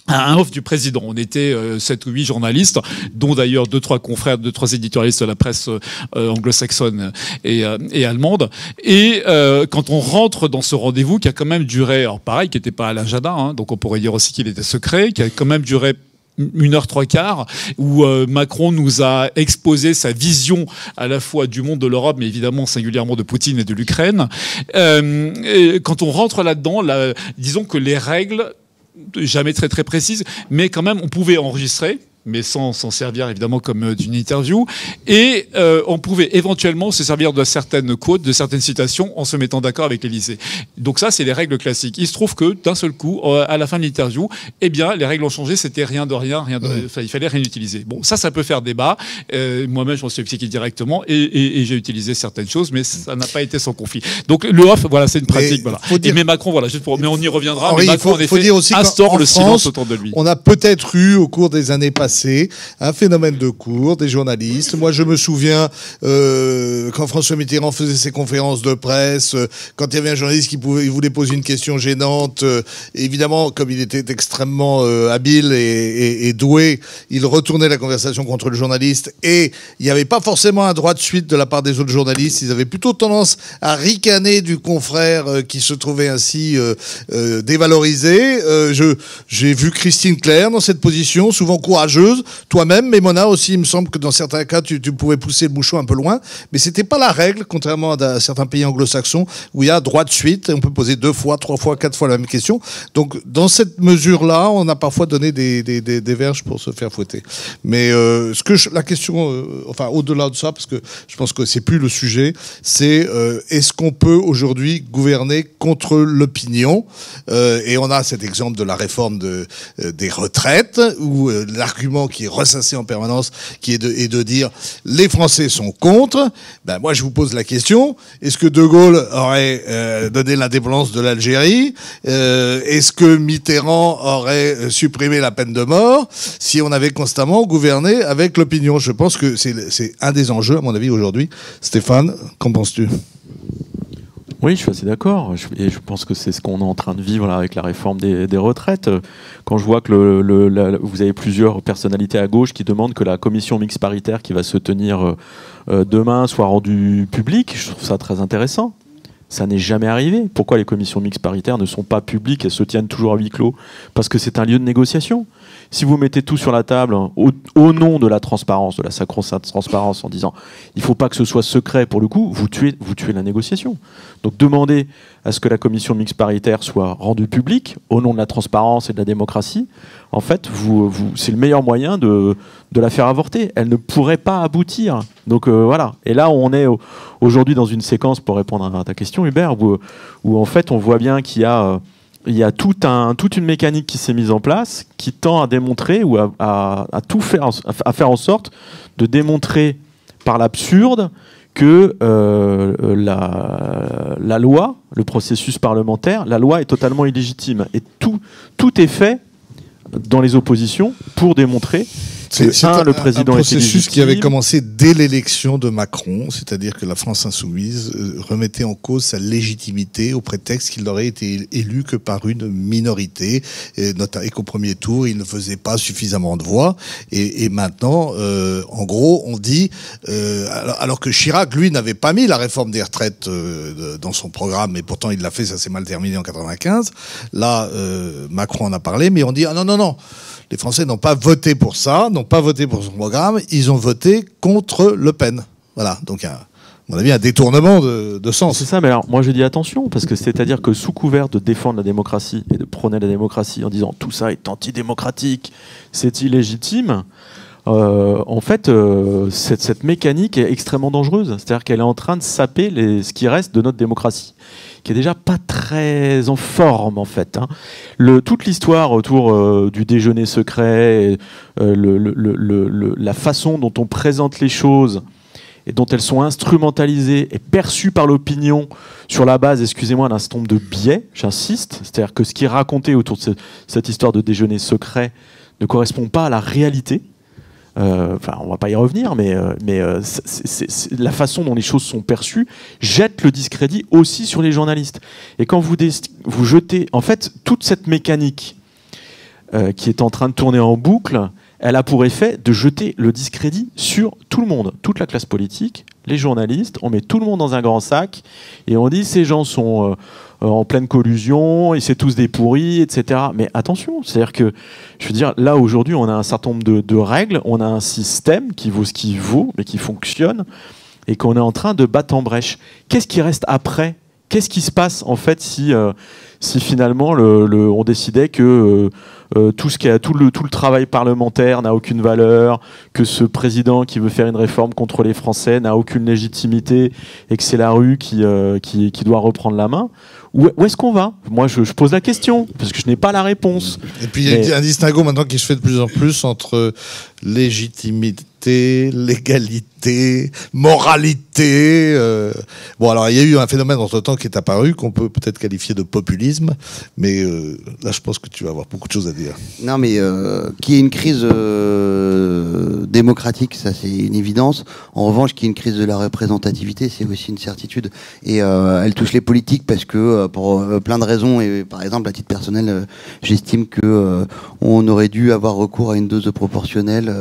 un off du président. On était 7 ou 8 journalistes, dont d'ailleurs 2-3 confrères, 2-3 éditorialistes de la presse anglo-saxonne et allemande. Et quand on rentre dans ce rendez-vous, qui a quand même duré, alors pareil, qui n'était pas à l'agenda, hein, donc on pourrait dire aussi qu'il était secret, qui a quand même duré 1h03, où Macron nous a exposé sa vision à la fois du monde de l'Europe, mais évidemment singulièrement de Poutine et de l'Ukraine. Et quand on rentre là-dedans, disons que les règles, jamais très très précises, mais quand même on pouvait enregistrer, mais sans s'en servir évidemment comme d'une interview, et on pouvait éventuellement se servir de certaines quotes, de certaines citations en se mettant d'accord avec l'Élysée. Donc ça, c'est les règles classiques. Il se trouve que d'un seul coup, à la fin de l'interview, eh bien, les règles ont changé, c'était rien de rien, il fallait rien utiliser. Bon, ça peut faire débat. Moi-même, je m'en suis expliqué directement, et j'ai utilisé certaines choses, mais ça n'a pas été sans conflit. Donc le off, voilà, c'est une pratique. Voilà. Mais Macron, voilà, mais on y reviendra. Henri, mais Macron, en effet, instaure le silence autour de lui. On a peut-être eu, au cours des années passées, un phénomène de cours des journalistes. Moi, je me souviens quand François Mitterrand faisait ses conférences de presse, quand il y avait un journaliste il voulait poser une question gênante, évidemment, comme il était extrêmement habile et doué, il retournait la conversation contre le journaliste, et il n'y avait pas forcément un droit de suite de la part des autres journalistes. Ils avaient plutôt tendance à ricaner du confrère qui se trouvait ainsi dévalorisé. J'ai vu Christine Claire dans cette position, souvent courageuse. Toi-même, mais Mona aussi, il me semble que dans certains cas, tu pouvais pousser le bouchon un peu loin, mais c'était pas la règle, contrairement à certains pays anglo-saxons où il y a droit de suite, et on peut poser 2 fois, 3 fois, 4 fois la même question. Donc, dans cette mesure-là, on a parfois donné des verges pour se faire fouetter. Mais la question, enfin, au-delà de ça, parce que je pense que c'est plus le sujet, c'est est-ce qu'on peut aujourd'hui gouverner contre l'opinion? Et on a cet exemple de la réforme des retraites, où l'argument qui est ressassé en permanence, qui est de dire les Français sont contre. Ben moi je vous pose la question, est-ce que De Gaulle aurait donné l'indépendance de l'Algérie? Est-ce que Mitterrand aurait supprimé la peine de mort si on avait constamment gouverné avec l'opinion? Je pense que c'est un des enjeux à mon avis aujourd'hui. Stéphane, qu'en penses-tu? Oui, je suis assez d'accord. Et je pense que c'est ce qu'on est en train de vivre là, avec la réforme des retraites. Quand je vois que vous avez plusieurs personnalités à gauche qui demandent que la commission mixte paritaire qui va se tenir demain soit rendue publique, je trouve ça très intéressant. Ça n'est jamais arrivé. Pourquoi les commissions mixtes paritaires ne sont pas publiques et se tiennent toujours à huis clos? Parce que c'est un lieu de négociation. Si vous mettez tout sur la table au nom de la transparence, de la sacro-sainte transparence, en disant il ne faut pas que ce soit secret, pour le coup, vous tuez la négociation. Donc demandez à ce que la commission mixte paritaire soit rendue publique au nom de la transparence et de la démocratie. En fait, c'est le meilleur moyen de la faire avorter. Elle ne pourrait pas aboutir. Donc voilà. Et là, on est aujourd'hui dans une séquence, pour répondre à ta question, Hubert, où en fait, on voit bien qu'il y a toute une mécanique qui s'est mise en place qui tend à démontrer ou à tout faire, à faire en sorte de démontrer par l'absurde que la loi, le processus parlementaire, la loi est totalement illégitime. Et tout est fait dans les oppositions pour démontrer que le président un processus qui avait commencé dès l'élection de Macron, c'est-à-dire que la France insoumise remettait en cause sa légitimité au prétexte qu'il n'aurait été élu que par une minorité, et qu'au premier tour il ne faisait pas suffisamment de voix. Et maintenant, en gros, on dit, alors que Chirac, lui, n'avait pas mis la réforme des retraites dans son programme, et pourtant il l'a fait, ça s'est mal terminé en 95. Là, Macron en a parlé, mais on dit non. Les Français n'ont pas voté pour ça, n'ont pas voté pour son programme, ils ont voté contre Le Pen. Voilà, donc à mon avis, un détournement de sens. C'est ça, mais alors moi je dis attention, parce que c'est-à-dire que sous couvert de défendre la démocratie et de prôner la démocratie en disant tout ça est antidémocratique, c'est illégitime, en fait, cette mécanique est extrêmement dangereuse. C'est-à-dire qu'elle est en train de saper ce qui reste de notre démocratie, qui est déjà pas très en forme, en fait. Hein. Toute l'histoire autour du déjeuner secret, la façon dont on présente les choses et dont elles sont instrumentalisées et perçues par l'opinion sur la base, excusez-moi, d'un certain nombre de biais, j'insiste. C'est-à-dire que ce qui est raconté autour de cette histoire de déjeuner secret ne correspond pas à la réalité. Enfin, on va pas y revenir, mais la façon dont les choses sont perçues jette le discrédit aussi sur les journalistes. Et quand vous jetez, en fait, toute cette mécanique qui est en train de tourner en boucle, elle a pour effet de jeter le discrédit sur tout le monde, toute la classe politique, les journalistes. On met tout le monde dans un grand sac et on dit ces gens sont en pleine collusion, et c'est tous des pourris, etc. Mais attention, c'est-à-dire que, je veux dire, là aujourd'hui, on a un certain nombre de règles, on a un système qui vaut ce qu'il vaut, mais qui fonctionne, et qu'on est en train de battre en brèche. Qu'est-ce qui reste après ? Qu'est-ce qui se passe en fait si finalement on décidait que tout le travail parlementaire n'a aucune valeur, que ce président qui veut faire une réforme contre les Français n'a aucune légitimité et que c'est la rue qui doit reprendre la main? Où est-ce qu'on va? Moi, je pose la question parce que je n'ai pas la réponse. Et puis il y a un distinguo maintenant qui se fait de plus en plus entre légitimité, légalité, moralité. Bon, alors il y a eu un phénomène entre-temps qui est apparu qu'on peut peut-être qualifier de populisme, mais là je pense que tu vas avoir beaucoup de choses à dire. Non, mais qu'il y ait une crise démocratique, ça c'est une évidence. En revanche, qu'il y ait une crise de la représentativité, c'est aussi une certitude. Et elle touche les politiques parce que pour plein de raisons, et par exemple à titre personnel, j'estime que on aurait dû avoir recours à une dose de proportionnelle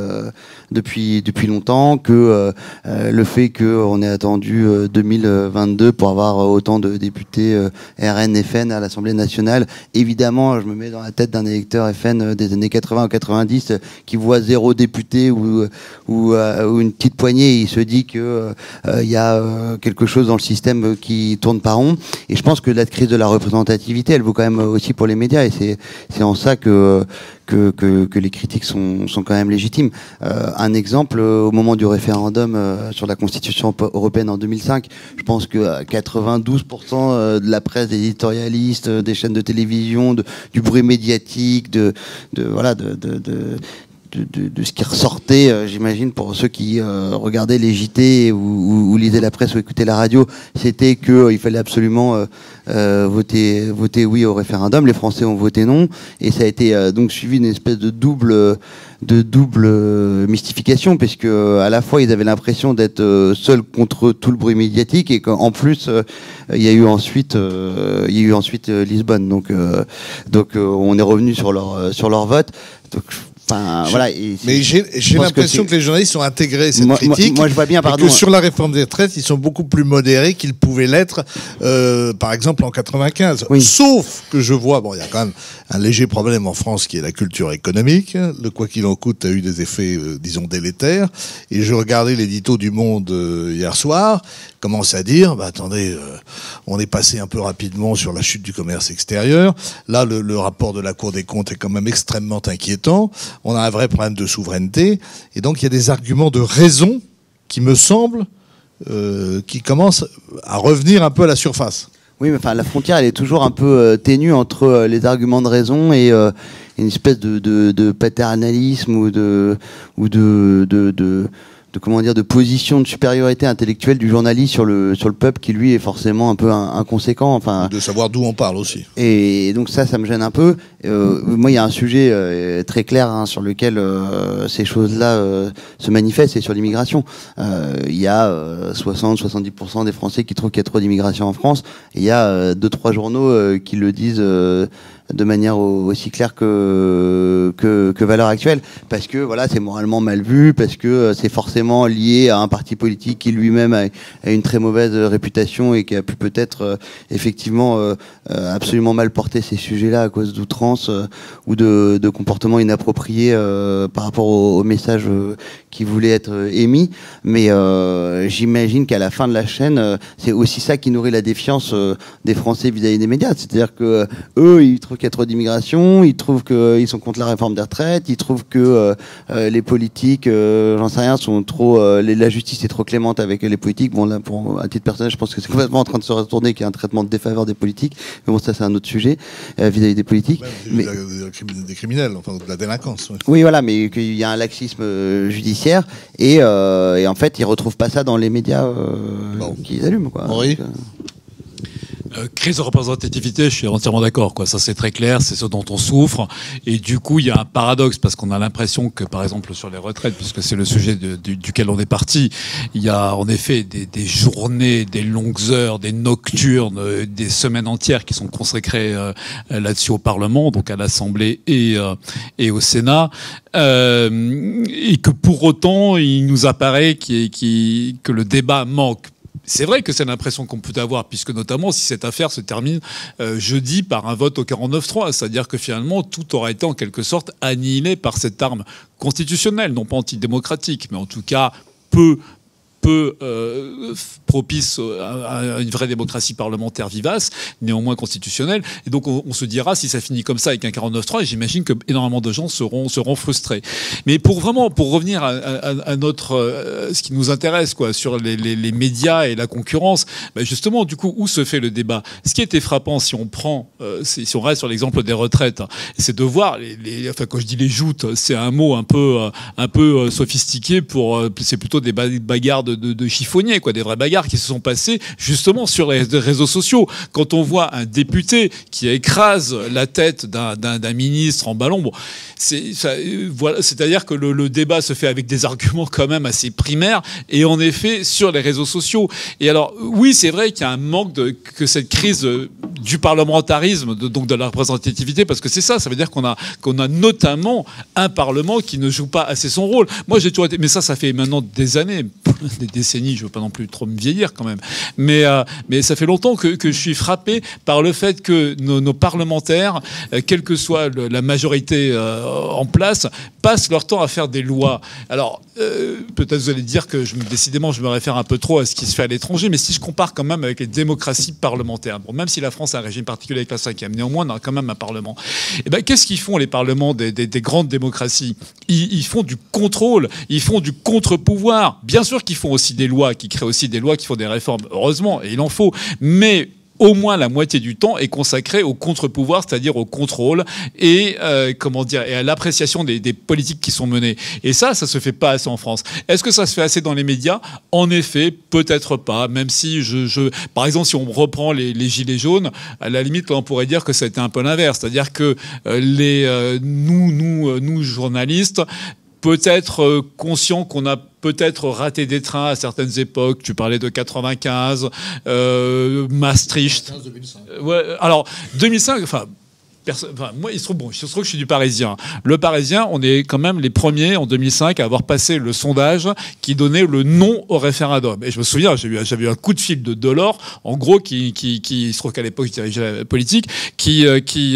depuis longtemps, que le fait qu'on ait attendu 2022 pour avoir autant de députés RN, FN à l'Assemblée nationale, évidemment, je me mets dans la tête d'un électeur FN des années 80 ou 90 qui voit 0 député ou une petite poignée, et il se dit que il y a quelque chose dans le système qui tourne pas rond. Et je pense que la crise de la représentativité, elle vaut quand même aussi pour les médias, et c'est en ça que les critiques sont quand même légitimes. Un exemple, au moment du référendum sur la Constitution européenne en 2005, je pense que 92% de la presse, des éditorialistes, des chaînes de télévision, du bruit médiatique, de ce qui ressortait, j'imagine, pour ceux qui regardaient les JT ou lisaient la presse ou écoutaient la radio, c'était qu'il fallait absolument voter oui au référendum. Les Français ont voté non, et ça a été donc suivi d'une espèce de double mystification, puisque à la fois ils avaient l'impression d'être seuls contre tout le bruit médiatique, et qu'en plus il y a eu ensuite Lisbonne. Donc on est revenu sur leur vote. Donc, enfin, voilà. Mais j'ai l'impression que les journalistes ont intégré cette critique. Moi, je vois bien, pardon. Et que sur la réforme des retraites, ils sont beaucoup plus modérés qu'ils pouvaient l'être, par exemple, en 95. Oui. Sauf que je vois, bon, il y a quand même un léger problème en France qui est la culture économique. Le quoi qu'il en coûte a eu des effets, disons, délétères. Et je regardais l'édito du Monde hier soir, commence à dire, bah attendez, on est passé un peu rapidement sur la chute du commerce extérieur. Là, le rapport de la Cour des comptes est quand même extrêmement inquiétant. On a un vrai problème de souveraineté, et donc il y a des arguments de raison qui me semblent qui commencent à revenir un peu à la surface. Oui, mais enfin la frontière elle est toujours un peu ténue entre les arguments de raison et une espèce de paternalisme ou de comment dire, de position de supériorité intellectuelle du journaliste sur le peuple, qui lui est forcément un peu inconséquent. Enfin, de savoir d'où on parle aussi. Et donc ça me gêne un peu. Moi, il y a un sujet très clair sur lequel ces choses-là se manifestent, c'est sur l'immigration. Il y a 60-70% des Français qui trouvent qu'il y a trop d'immigration en France. Et il y a 2-3 journaux qui le disent de manière aussi claire que Valeurs Actuelles, parce que voilà, c'est moralement mal vu, parce que c'est forcément lié à un parti politique qui lui-même a une très mauvaise réputation et qui a pu peut-être effectivement absolument mal porter ces sujets-là à cause d'outrances ou de comportements inappropriés par rapport au message qui voulait être émis. Mais j'imagine qu'à la fin de la chaîne, c'est aussi ça qui nourrit la défiance des Français vis-à-vis des médias. C'est-à-dire que eux, ils trouvent qu'il y a trop d'immigration, ils trouvent qu'ils sont contre la réforme des retraites, ils trouvent que les politiques, j'en sais rien, sont trop, la justice est trop clémente avec les politiques. Bon, là, à titre personnel, je pense que c'est complètement en train de se retourner, qu'il y a un traitement de défaveur des politiques. Mais bon, ça, c'est un autre sujet vis-à-vis des politiques. Même des criminels, enfin, de la délinquance. Ouais. Oui, voilà, mais qu'il y a un laxisme judiciaire, et en fait, ils retrouvent pas ça dans les médias qu'ils allument, quoi. Oui. Crise de représentativité, je suis entièrement d'accord, quoi. Ça, c'est très clair, c'est ce dont on souffre. Et du coup, il y a un paradoxe, parce qu'on a l'impression que, par exemple, sur les retraites, puisque c'est le sujet duquel on est parti, il y a en effet des journées, des longues heures, des nocturnes, des semaines entières qui sont consacrées là-dessus au Parlement, donc à l'Assemblée et au Sénat. Et que pour autant, il nous apparaît que le débat manque. C'est vrai que c'est l'impression qu'on peut avoir, puisque notamment si cette affaire se termine jeudi par un vote au 49-3, c'est-à-dire que finalement tout aurait été en quelque sorte annihilé par cette arme constitutionnelle, non pas antidémocratique, mais en tout cas peu propice à une vraie démocratie parlementaire vivace, néanmoins constitutionnelle. Et donc on se dira, si ça finit comme ça avec un 49-3, j'imagine que énormément de gens seront frustrés. Mais pour revenir à notre ce qui nous intéresse, quoi, sur les médias et la concurrence, ben justement, du coup, où se fait le débat? Ce qui était frappant, si on reste sur l'exemple des retraites, hein, c'est de voir enfin, quand je dis les joutes, c'est un mot un peu sophistiqué c'est plutôt des bagarres de chiffonniers, quoi, des vraies bagarres qui se sont passées justement sur les réseaux sociaux. Quand on voit un député qui écrase la tête d'un ministre en ballon, bon, c'est-à-dire que le débat se fait avec des arguments quand même assez primaires et en effet sur les réseaux sociaux. Et alors oui, c'est vrai qu'il y a un manque que cette crise du parlementarisme, donc de la représentativité, parce que c'est ça veut dire qu'on a notamment un Parlement qui ne joue pas assez son rôle. Moi j'ai toujours été, mais ça fait maintenant des années, des décennies, je veux pas non plus trop me vieillir quand même, mais ça fait longtemps que je suis frappé par le fait que nos parlementaires, quelle que soit la majorité en place, passent leur temps à faire des lois. Alors peut-être vous allez dire que décidément je me réfère un peu trop à ce qui se fait à l'étranger, mais si je compare quand même avec les démocraties parlementaires, bon, même si la France a un régime particulier avec la 5e, néanmoins on a quand même un parlement. Et ben qu'est-ce qu'ils font les parlements des grandes démocraties? Ils font du contrôle, ils font du contre-pouvoir. Bien sûr qu'ils font aussi des lois, qui créent aussi des lois, qui font des réformes, heureusement, et il en faut, mais au moins la moitié du temps est consacré au contre-pouvoir, c'est-à-dire au contrôle et et à l'appréciation des politiques qui sont menées. Et ça se fait pas assez en France. Est-ce que ça se fait assez dans les médias? En effet, peut-être pas. Même si par exemple, si on reprend les gilets jaunes, à la limite, on pourrait dire que ça a été un peu l'inverse, c'est-à-dire que nous journalistes, peut-être conscients qu'on a peut-être raté des trains à certaines époques. Tu parlais de 95, Maastricht. 2005. Ouais, alors 2005, moi, il se trouve que je suis du Parisien. Le Parisien, on est quand même les premiers en 2005 à avoir passé le sondage qui donnait le non au référendum. Et je me souviens, j'avais eu un coup de fil de Delors, en gros, qui se trouve qu'à l'époque, je dirigeais la politique, qui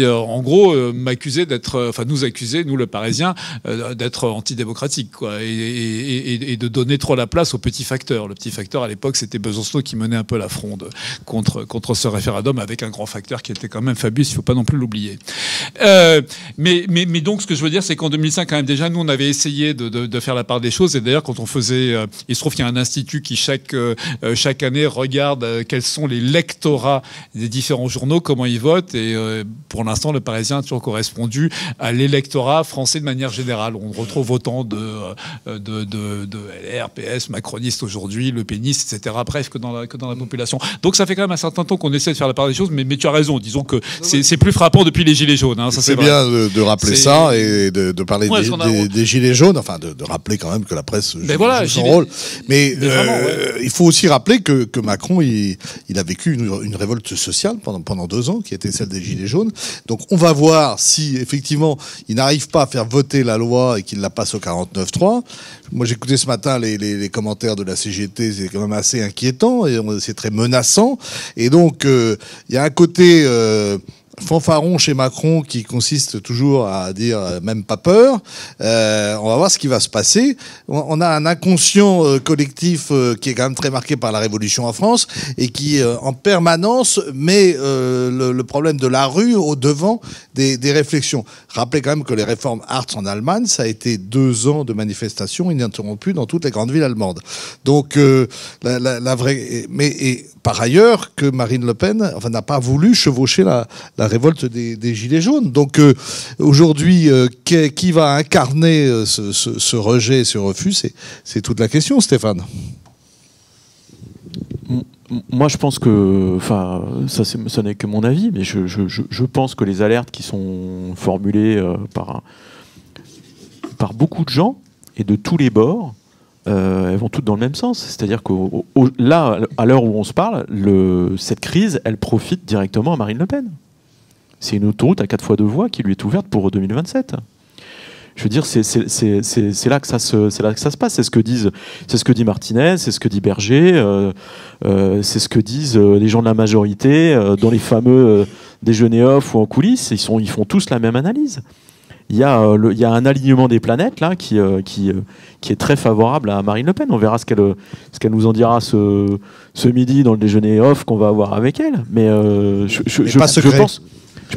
en gros, m'accusait nous accusait, nous, le Parisien, d'être antidémocratique, quoi, et de donner trop la place au petit facteur. Le petit facteur, à l'époque, c'était Besançon qui menait un peu la fronde contre ce référendum avec un grand facteur qui était quand même Fabius, il ne faut pas non plus l'oublier. Mais donc ce que je veux dire, c'est qu'en 2005 quand même déjà nous on avait essayé de faire la part des choses, et d'ailleurs quand on faisait il se trouve qu'il y a un institut qui chaque année regarde quels sont les lectorats des différents journaux, comment ils votent, et pour l'instant le Parisien a toujours correspondu à l'électorat français de manière générale. On retrouve autant de LR, PS, macronistes aujourd'hui, le péniste, etc. Bref, que dans la population. Donc ça fait quand même un certain temps qu'on essaie de faire la part des choses, mais tu as raison, disons que c'est plus frappant depuis les Gilets jaunes. Hein, ça, c'est bien de rappeler ça et de parler des Gilets jaunes, enfin de rappeler quand même que la presse joue son rôle. Mais il faut aussi rappeler que Macron, il a vécu une révolte sociale pendant 2 ans, qui était celle des Gilets jaunes. Donc on va voir si effectivement il n'arrive pas à faire voter la loi et qu'il la passe au 49-3. Moi j'écoutais ce matin les commentaires de la CGT, c'est quand même assez inquiétant et c'est très menaçant. Et donc il y a un côté fanfaron chez Macron qui consiste toujours à dire même pas peur. On va voir ce qui va se passer. On a un inconscient collectif qui est quand même très marqué par la Révolution en France et qui en permanence met le problème de la rue au devant des réflexions. Rappelez quand même que les réformes Hartz en Allemagne, ça a été 2 ans de manifestations ininterrompues dans toutes les grandes villes allemandes. Donc la vraie... Mais par ailleurs, que Marine Le Pen n'a pas voulu chevaucher la révolte des Gilets jaunes. Donc aujourd'hui, qui va incarner ce rejet et ce refus, c'est toute la question, Stéphane. Moi, je pense que, enfin, ça n'est que mon avis, mais je pense que les alertes qui sont formulées par beaucoup de gens et de tous les bords, elles vont toutes dans le même sens. C'est-à-dire que là, à l'heure où on se parle, cette crise, elle profite directement à Marine Le Pen. C'est une autoroute à 4 fois 2 voies qui lui est ouverte pour 2027. Je veux dire, c'est là que ça se passe. C'est ce que dit Martinez, c'est ce que dit Berger, c'est ce que disent les gens de la majorité dans les fameux déjeuners off ou en coulisses. Ils font tous la même analyse. Il y a un alignement des planètes là qui est très favorable à Marine Le Pen. On verra ce qu'elle nous en dira ce midi dans le déjeuner off qu'on va avoir avec elle. Mais je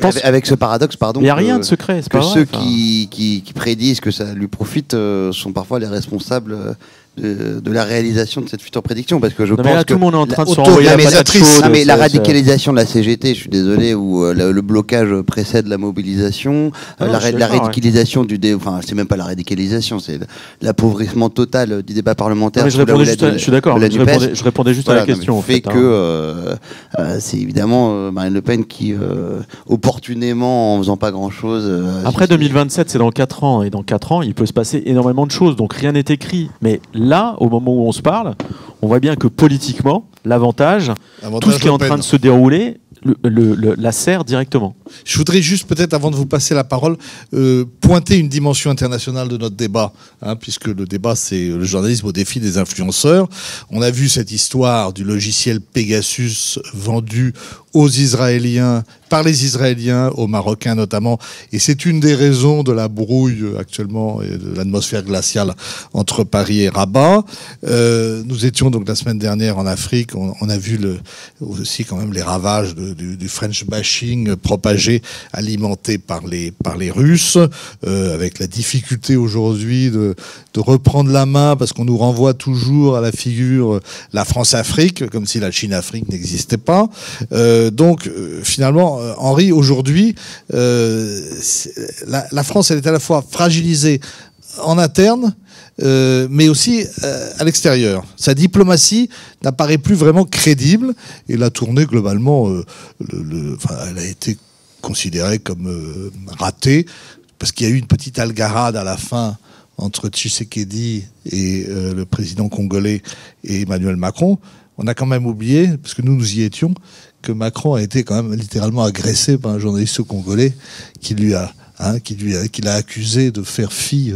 pense avec ce paradoxe, pardon. Il n'y a rien de secret. Que ceux qui prédisent que ça lui profite sont parfois les responsables de la réalisation de cette future prédiction, parce que je pense que tout le monde est en train de se renvoyer la patate chaude. Mais la radicalisation de la CGT, je suis désolé, où le blocage précède la mobilisation, la radicalisation enfin c'est même pas la radicalisation, c'est l'appauvrissement total du débat parlementaire. Je suis d'accord. Je répondais juste à la question. Fait que c'est évidemment Marine Le Pen qui opportunément, en faisant pas grand chose. Après 2027, c'est dans 4 ans, et dans 4 ans, il peut se passer énormément de choses, donc rien n'est écrit. Mais là, au moment où on se parle, on voit bien que politiquement, l'avantage, tout ce qui est en train de se dérouler, la sert directement. Je voudrais juste, peut-être, avant de vous passer la parole, pointer une dimension internationale de notre débat, puisque le débat, c'est le journalisme au défi des influenceurs. On a vu cette histoire du logiciel Pegasus vendu aux Israéliens, par les Israéliens, aux Marocains notamment, et c'est une des raisons de la brouille actuellement et de l'atmosphère glaciale entre Paris et Rabat. Nous étions donc la semaine dernière en Afrique, on a vu aussi quand même les ravages du French bashing propagé, alimenté par les Russes, avec la difficulté aujourd'hui de reprendre la main, parce qu'on nous renvoie toujours à la figure la France-Afrique, comme si la Chine-Afrique n'existait pas. Donc, finalement, Henri, aujourd'hui, la France, elle est à la fois fragilisée en interne, mais aussi à l'extérieur. Sa diplomatie n'apparaît plus vraiment crédible, et la tournée, globalement, elle a été considérée comme ratée, parce qu'il y a eu une petite algarade à la fin entre Tshisekedi et le président congolais et Emmanuel Macron. On a quand même oublié, parce que nous y étions, que Macron a été quand même littéralement agressé par un journaliste congolais qui l'a accusé de faire fi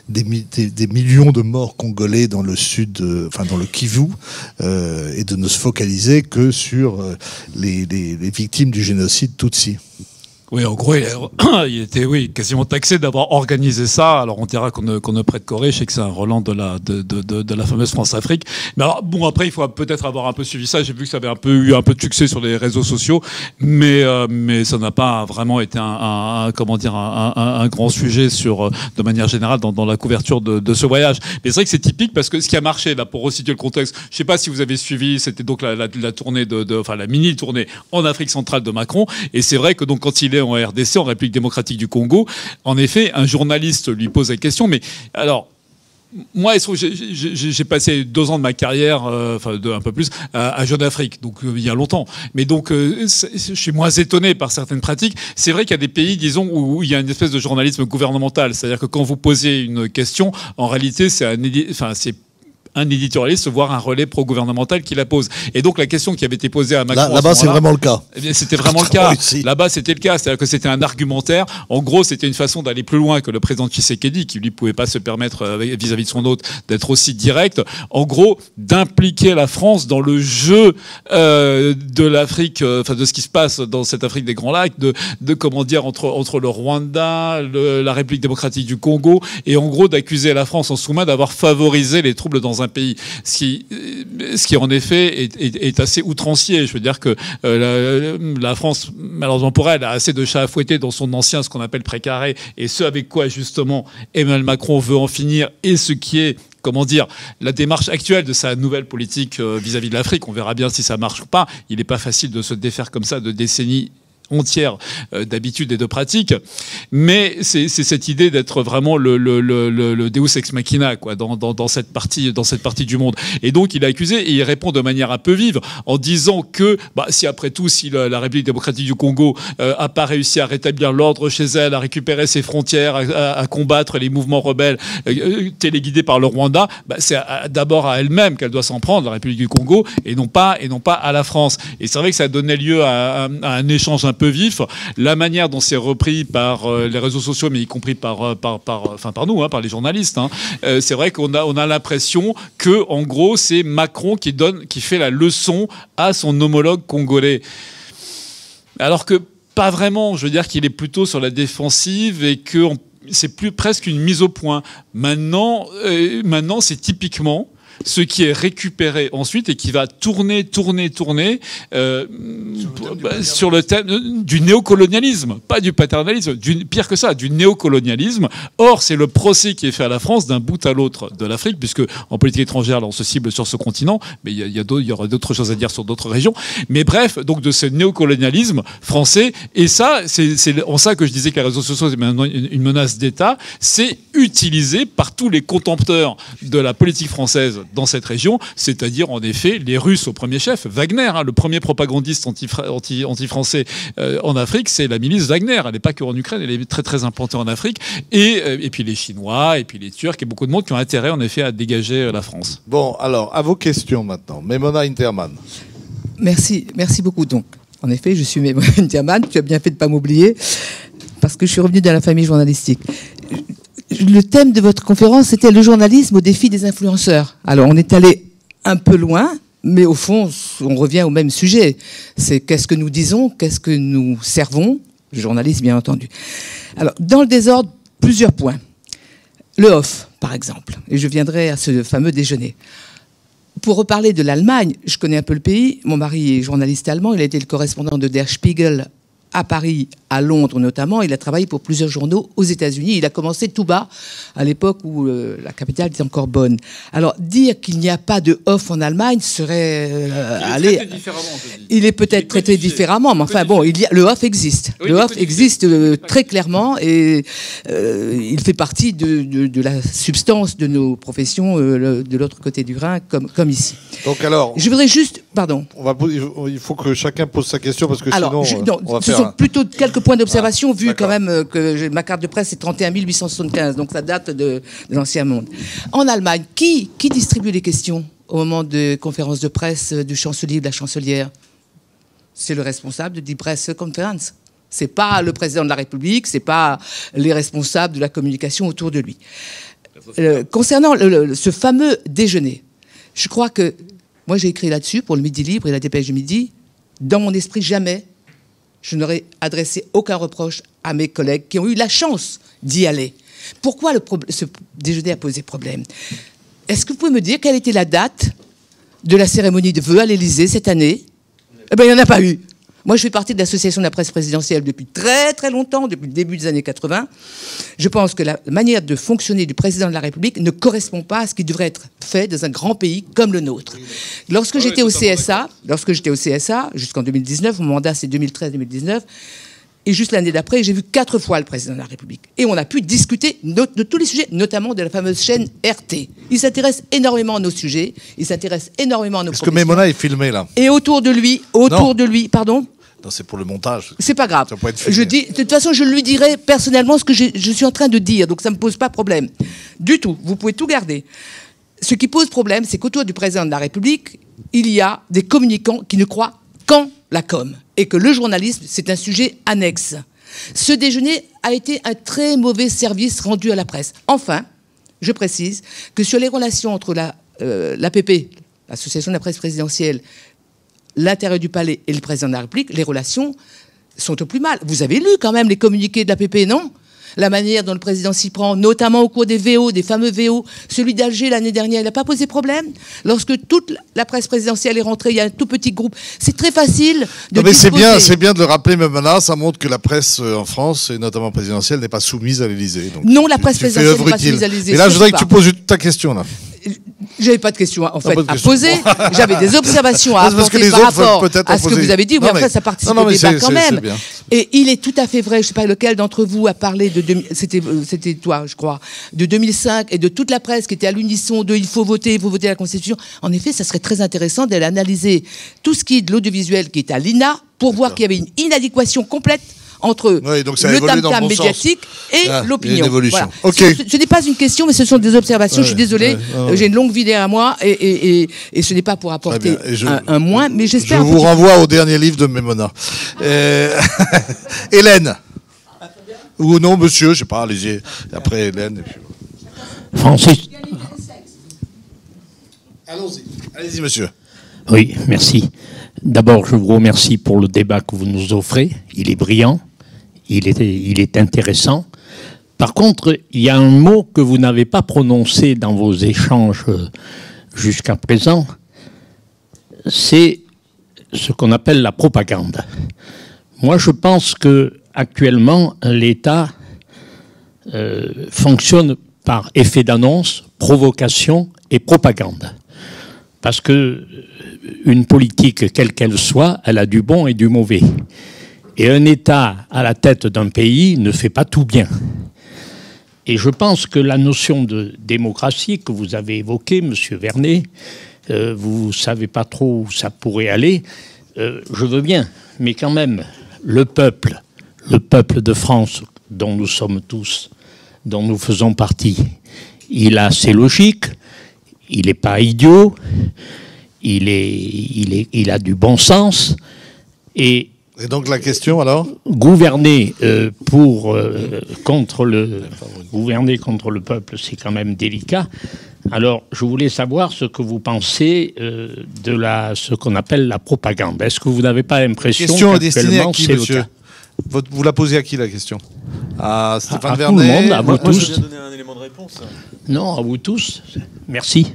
des millions de morts congolais dans le sud, dans le Kivu, et de ne se focaliser que sur les victimes du génocide Tutsi. Oui, en gros, il était quasiment taxé d'avoir organisé ça. Alors on dira qu'on ne prête qu'oreille. Je sais que c'est un Roland de la fameuse France-Afrique. Mais alors, bon, après, il faut peut-être avoir un peu suivi ça. J'ai vu que ça avait eu un peu de succès sur les réseaux sociaux, mais ça n'a pas vraiment été un grand sujet de manière générale dans la couverture de ce voyage. Mais c'est vrai que c'est typique, parce que ce qui a marché, là, pour resituer le contexte, je sais pas si vous avez suivi, c'était donc la tournée la mini-tournée en Afrique centrale de Macron. Et c'est vrai que donc quand il est en RDC, en République démocratique du Congo, en effet, un journaliste lui pose la question, mais alors, moi, j'ai passé 2 ans de ma carrière, un peu plus, à Jeune Afrique, donc il y a longtemps. Mais donc, je suis moins étonné par certaines pratiques. C'est vrai qu'il y a des pays, disons, où il y a une espèce de journalisme gouvernemental. C'est-à-dire que quand vous posez une question, en réalité, c'est un éditorialiste, voire un relais pro-gouvernemental qui la pose. Et donc la question qui avait été posée à Macron... Là-bas, c'est vraiment le cas. Eh bien, c'était vraiment le cas. Là-bas, c'était le cas. C'est-à-dire que c'était un argumentaire. En gros, c'était une façon d'aller plus loin que le président Tshisekedi, qui lui pouvait pas se permettre, vis-à-vis de son hôte, d'être aussi direct. En gros, d'impliquer la France dans le jeu de l'Afrique, de ce qui se passe dans cette Afrique des Grands Lacs, entre le Rwanda, la République démocratique du Congo, et en gros d'accuser la France en sous-main d'avoir favorisé les troubles dans un pays, ce qui en effet est assez outrancier. Je veux dire que la France, malheureusement pour elle, a assez de chats à fouetter dans son ancien, ce qu'on appelle précaré, et ce avec quoi justement Emmanuel Macron veut en finir, et ce qui est la démarche actuelle de sa nouvelle politique vis-à-vis de l'Afrique. On verra bien si ça marche ou pas. Il n'est pas facile de se défaire comme ça de décennies entière d'habitude et de pratique. Mais c'est cette idée d'être vraiment le Deus ex machina, quoi, dans cette partie du monde. Et donc il est accusé et il répond de manière un peu vive en disant que si après tout, si la République démocratique du Congo a pas réussi à rétablir l'ordre chez elle, à récupérer ses frontières, à combattre les mouvements rebelles téléguidés par le Rwanda, c'est d'abord à elle-même qu'elle doit s'en prendre, la République du Congo, et non pas à la France. Et c'est vrai que ça a donné lieu à un échange un peu vif. La manière dont c'est repris par les réseaux sociaux, mais y compris par nous, par les journalistes, c'est vrai qu'on a l'impression que, en gros, c'est Macron qui fait la leçon à son homologue congolais. Alors que pas vraiment. Je veux dire qu'il est plutôt sur la défensive et que c'est presque une mise au point. Maintenant, c'est typiquement ce qui est récupéré ensuite et qui va tourner sur le thème du néocolonialisme, pas du paternalisme, pire que ça, du néocolonialisme. Or, c'est le procès qui est fait à la France d'un bout à l'autre de l'Afrique, puisque en politique étrangère, là, on se cible sur ce continent, mais il y aura d'autres choses à dire sur d'autres régions. Mais bref, donc de ce néocolonialisme français, et ça, c'est en ça que je disais que les réseaux sociaux, c'est maintenant une menace d'État, c'est utilisé par tous les contempteurs de la politique française dans cette région, c'est-à-dire en effet les Russes au premier chef, Wagner, le premier propagandiste anti-français en Afrique, c'est la milice Wagner. Elle n'est pas qu'en Ukraine, elle est très très implantée en Afrique. Et puis les Chinois, et puis les Turcs, et beaucoup de monde qui ont intérêt en effet à dégager la France. Bon, alors à vos questions maintenant. Memona Interman. Merci beaucoup. Donc, en effet, je suis Memona Interman. Tu as bien fait de ne pas m'oublier, parce que je suis revenue dans la famille journalistique. Le thème de votre conférence, c'était le journalisme au défi des influenceurs. Alors, on est allé un peu loin, mais au fond, on revient au même sujet. C'est qu'est-ce que nous disons, qu'est-ce que nous servons, le journalisme, bien entendu. Alors, dans le désordre, plusieurs points. Le off, par exemple, et je viendrai à ce fameux déjeuner. Pour reparler de l'Allemagne, je connais un peu le pays. Mon mari est journaliste allemand, il a été le correspondant de Der Spiegel à Paris, à Londres notamment. Il a travaillé pour plusieurs journaux aux États-Unis. Il a commencé tout bas, à l'époque où la capitale était encore bonne. Alors, dire qu'il n'y a pas de off en Allemagne serait aller. Il est peut-être traité différemment, mais enfin bon, le off existe. Oui, le off existe très clairement et il fait partie de la substance de nos professions de l'autre côté du Rhin, comme ici. Donc alors, je voudrais juste, pardon. Il faut que chacun pose sa question parce que sinon, on va faire. Ce sont plutôt quelques points d'observation, vu quand même que ma carte de presse est 31 875, donc ça date de l'ancien monde. En Allemagne, qui distribue les questions au moment de conférences de presse du chancelier ou de la chancelière? C'est le responsable de Die Pressekonferenz. C'est pas le président de la République, c'est pas les responsables de la communication autour de lui. Concernant ce fameux déjeuner, je crois que moi j'ai écrit là-dessus pour le Midi Libre et la Dépêche du Midi. Dans mon esprit, jamais je n'aurais adressé aucun reproche à mes collègues qui ont eu la chance d'y aller. Pourquoi ce déjeuner a posé problème? Est-ce que vous pouvez me dire quelle était la date de la cérémonie de vœux à l'Élysée cette année? Eh bien, il n'y en a pas eu. Moi, je fais partie de l'association de la presse présidentielle depuis très très longtemps, depuis le début des années 80. Je pense que la manière de fonctionner du président de la République ne correspond pas à ce qui devrait être fait dans un grand pays comme le nôtre. Lorsque j'étais au CSA, jusqu'en 2019, mon mandat c'est 2013-2019, et juste l'année d'après, j'ai vu 4 fois le président de la République. Et on a pu discuter de tous les sujets, notamment de la fameuse chaîne RT. Il s'intéresse énormément à nos sujets, il s'intéresse énormément à nos professions. Est-ce que Memona est filmé là? Et autour de lui, pardon? Non, c'est pour le montage. C'est pas grave. Ça peut être filmé. Je dis, de toute façon, je lui dirai personnellement ce que je suis en train de dire, donc ça ne me pose pas problème. Du tout. Vous pouvez tout garder. Ce qui pose problème, c'est qu'autour du président de la République, il y a des communicants qui ne croient qu'en la com. Et que le journalisme, c'est un sujet annexe. Ce déjeuner a été un très mauvais service rendu à la presse. Enfin, je précise que sur les relations entre l'APP, l'Association de la presse présidentielle, l'intérieur du palais et le président de la République, les relations sont au plus mal. Vous avez lu quand même les communiqués de l'APP, non? La manière dont le président s'y prend, notamment au cours des VO, des fameux VO. Celui d'Alger l'année dernière, il n'a pas posé problème. Lorsque toute la presse présidentielle est rentrée, il y a un tout petit groupe. C'est très facile de disposer. C'est bien de le rappeler, même là, ça montre que la presse en France, et notamment présidentielle, n'est pas soumise à l'Élysée. Non, la presse présidentielle n'est pas soumise à l'Élysée. Et là, je voudrais que tu poses ta question, là. J'avais pas de questions en fait pas de à questions. poser. J'avais des observations à C'est parce que apporter les par autres veulent rapport peut-être à en ce que poser. vous avez dit. Oui, Non, après, mais- ça participe non, au mais débat c'est- quand c'est même. bien. Et il est tout à fait vrai. Je sais pas lequel d'entre vous a parlé de c'était toi, je crois, de 2005 et de toute la presse qui était à l'unisson de il faut voter la Constitution. En effet, ça serait très intéressant d'aller analyser tout ce qui est de l'audiovisuel qui est à l'INA pour voir qu'il y avait une inadéquation complète entre Oui, donc ça a le évolué dans le tam-tam bon sens. médiatique et Ah, il y a l'opinion. une évolution. Voilà. Ok. Ce n'est pas une question, mais ce sont des observations. Je suis désolée, ouais. j'ai une longue vie derrière moi et ce n'est pas pour apporter bien. Et je- un moins, mais Je j'espère. vous renvoie au dernier livre de Memona. Hélène. Ou non, monsieur, je sais pas, allez-y. Après Hélène. Et puis... Francis. Allons-y. Allez-y, monsieur. Oui, merci. D'abord, je vous remercie pour le débat que vous nous offrez. Il est brillant, il est intéressant. Par contre, il y a un mot que vous n'avez pas prononcé dans vos échanges jusqu'à présent. C'est ce qu'on appelle la propagande. Moi, je pense que actuellement, l'État fonctionne par effet d'annonce, provocation et propagande. Parce que une politique, quelle qu'elle soit, elle a du bon et du mauvais. Et un État à la tête d'un pays ne fait pas tout bien. Et je pense que la notion de démocratie que vous avez évoquée, Monsieur Vernet, vous ne savez pas trop où ça pourrait aller. Je veux bien, mais quand même, le peuple de France, dont nous sommes tous, dont nous faisons partie, il a ses logiques, il n'est pas idiot, il a du bon sens, et donc la question alors gouverner contre le peuple, c'est quand même délicat. Alors, je voulais savoir ce que vous pensez de ce qu'on appelle la propagande. Est-ce que vous n'avez pas l'impression Question est destinée à qu'actuellement qui, c'est le monsieur cas? Vous la posez à qui, la question? À Stéphane à tout Vernet? le monde, à vous Moi, je tous. viens donner un élément de réponse. Non, à vous tous. Merci.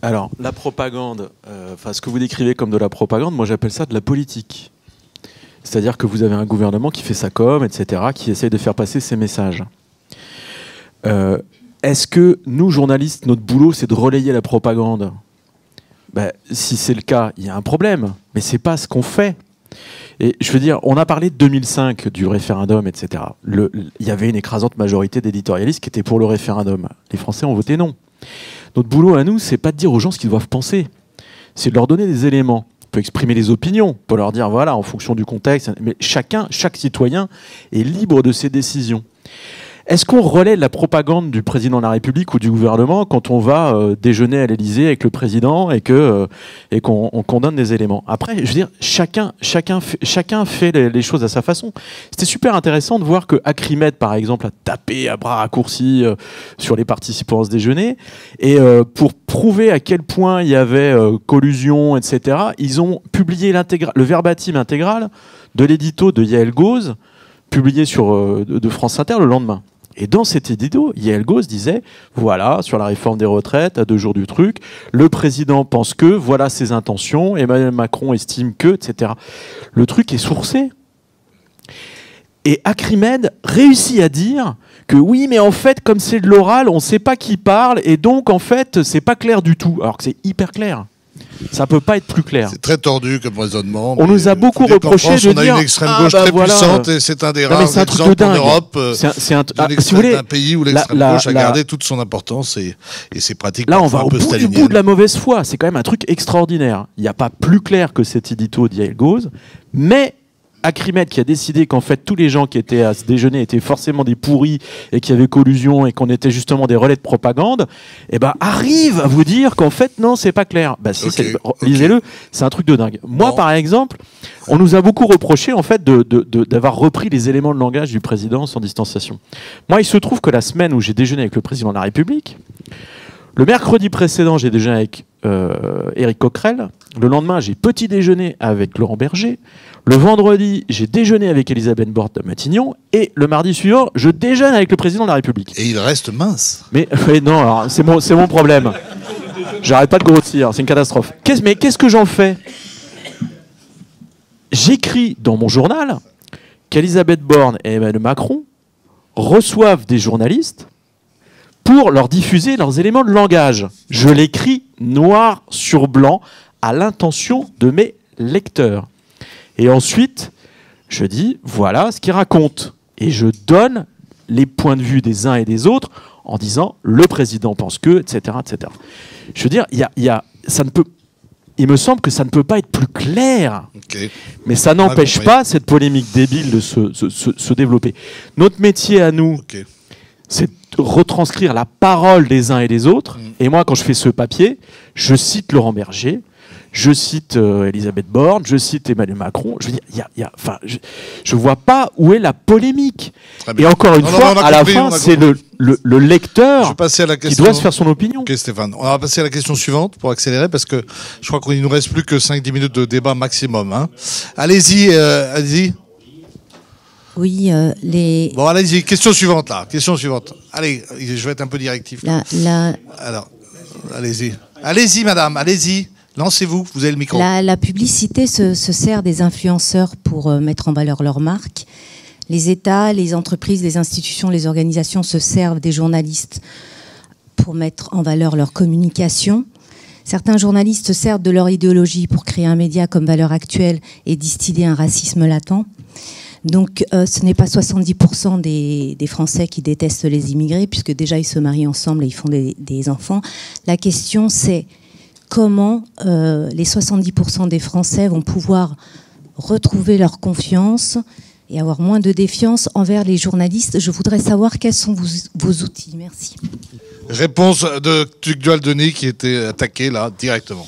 Alors, la propagande, ce que vous décrivez comme de la propagande, moi j'appelle ça de la politique. C'est-à-dire que vous avez un gouvernement qui fait sa com, etc., qui essaye de faire passer ses messages. Est-ce que nous, journalistes, notre boulot, c'est de relayer la propagande? Si c'est le cas, il y a un problème, mais c'est pas ce qu'on fait. Et je veux dire, on a parlé de 2005, du référendum, etc. Il y avait une écrasante majorité d'éditorialistes qui étaient pour le référendum. Les Français ont voté non. Notre boulot à nous, c'est pas de dire aux gens ce qu'ils doivent penser, c'est de leur donner des éléments. On peut exprimer les opinions, on peut leur dire, voilà, en fonction du contexte, mais chaque citoyen est libre de ses décisions. Est-ce qu'on relaie la propagande du président de la République ou du gouvernement quand on va déjeuner à l'Élysée avec le président et qu'on donne des éléments? Après, je veux dire, chacun fait les choses à sa façon. C'était super intéressant de voir que Acrimed, par exemple, a tapé à bras raccourcis sur les participants à ce déjeuner. Et pour prouver à quel point il y avait collusion, etc., ils ont publié le verbatim intégral de l'édito de Yael Gauze, publié de France Inter le lendemain. Et dans cet édito, Yael Gauze disait, voilà, sur la réforme des retraites, à 2 jours du truc, le président pense que, voilà ses intentions, Emmanuel Macron estime que, etc. Le truc est sourcé. Et Acrimed réussit à dire que oui, mais en fait, comme c'est de l'oral, on ne sait pas qui parle, et donc, en fait, c'est pas clair du tout. Alors que c'est hyper clair. Ça peut pas être plus clair. C'est très tordu comme raisonnement. On nous a beaucoup reproché de on dire, a une extrême gauche très voilà, puissante et c'est un des non, mais rares c'est un truc exemples de en dingue. Europe Si vous voulez, d'un pays où l'extrême gauche a gardé toute son importance et ses pratiques là, on parfois va un au peu bout du staliniennes. bout de la mauvaise foi. C'est quand même un truc extraordinaire. Il n'y a pas plus clair que cet édito d'Yael Gauze, mais Acrimed qui a décidé qu'en fait tous les gens qui étaient à ce déjeuner étaient forcément des pourris et qu'il y avait collusion et qu'on était justement des relais de propagande, arrive à vous dire qu'en fait non, c'est pas clair. Si, Okay. lisez-le, c'est un truc de dingue. Moi, Bon. par exemple, on nous a beaucoup reproché en fait d'avoir repris les éléments de langage du président sans distanciation. Moi, il se trouve que la semaine où j'ai déjeuné avec le président de la République, le mercredi précédent, j'ai déjeuné avec Éric Coquerel. Le lendemain, j'ai petit déjeuner avec Laurent Berger. Le vendredi, j'ai déjeuné avec Elisabeth Borne de Matignon. Et le mardi suivant, je déjeune avec le président de la République. Et il reste mince. Mais non, alors, c'est mon problème. J'arrête pas de grossir, c'est une catastrophe. Mais qu'est-ce que j'en fais? J'écris dans mon journal qu'Elisabeth Borne et Emmanuel Macron reçoivent des journalistes pour leur diffuser leurs éléments de langage. Je l'écris noir sur blanc à l'intention de mes lecteurs. Et ensuite, je dis, voilà ce qu'ils racontent. Et je donne les points de vue des uns et des autres en disant, le président pense que, etc., etc. Je veux dire, il me semble que ça ne peut pas être plus clair. Okay. Mais ça n'empêche pas cette polémique débile de se développer. Notre métier à nous, c'est de retranscrire la parole des uns et des autres. Et moi, quand je fais ce papier, je cite Laurent Berger, je cite Elisabeth Borne, je cite Emmanuel Macron. Je veux dire, je vois pas où est la polémique. Et encore une fois, à la fin, c'est le lecteur qui doit se faire son opinion. Ok, Stéphane. On va passer à la question suivante pour accélérer, parce que je crois qu'il ne nous reste plus que 5-10 minutes de débat maximum. Hein. Allez-y, allez-y. Oui, Bon, allez-y, question suivante, là. Question suivante. Allez, je vais être un peu directif. Alors, allez-y. Allez-y, madame, allez-y. Lancez-vous, vous avez le micro. La publicité se sert des influenceurs pour mettre en valeur leur marque. Les États, les entreprises, les institutions, les organisations se servent des journalistes pour mettre en valeur leur communication. Certains journalistes se servent de leur idéologie pour créer un média comme Valeurs Actuelles et distiller un racisme latent. Donc ce n'est pas 70% des Français qui détestent les immigrés, puisque déjà ils se marient ensemble et ils font des enfants. La question c'est comment les 70% des Français vont pouvoir retrouver leur confiance et avoir moins de défiance envers les journalistes. Je voudrais savoir quels sont vos outils. Merci. Réponse de Tugdual Denis qui était attaqué là directement.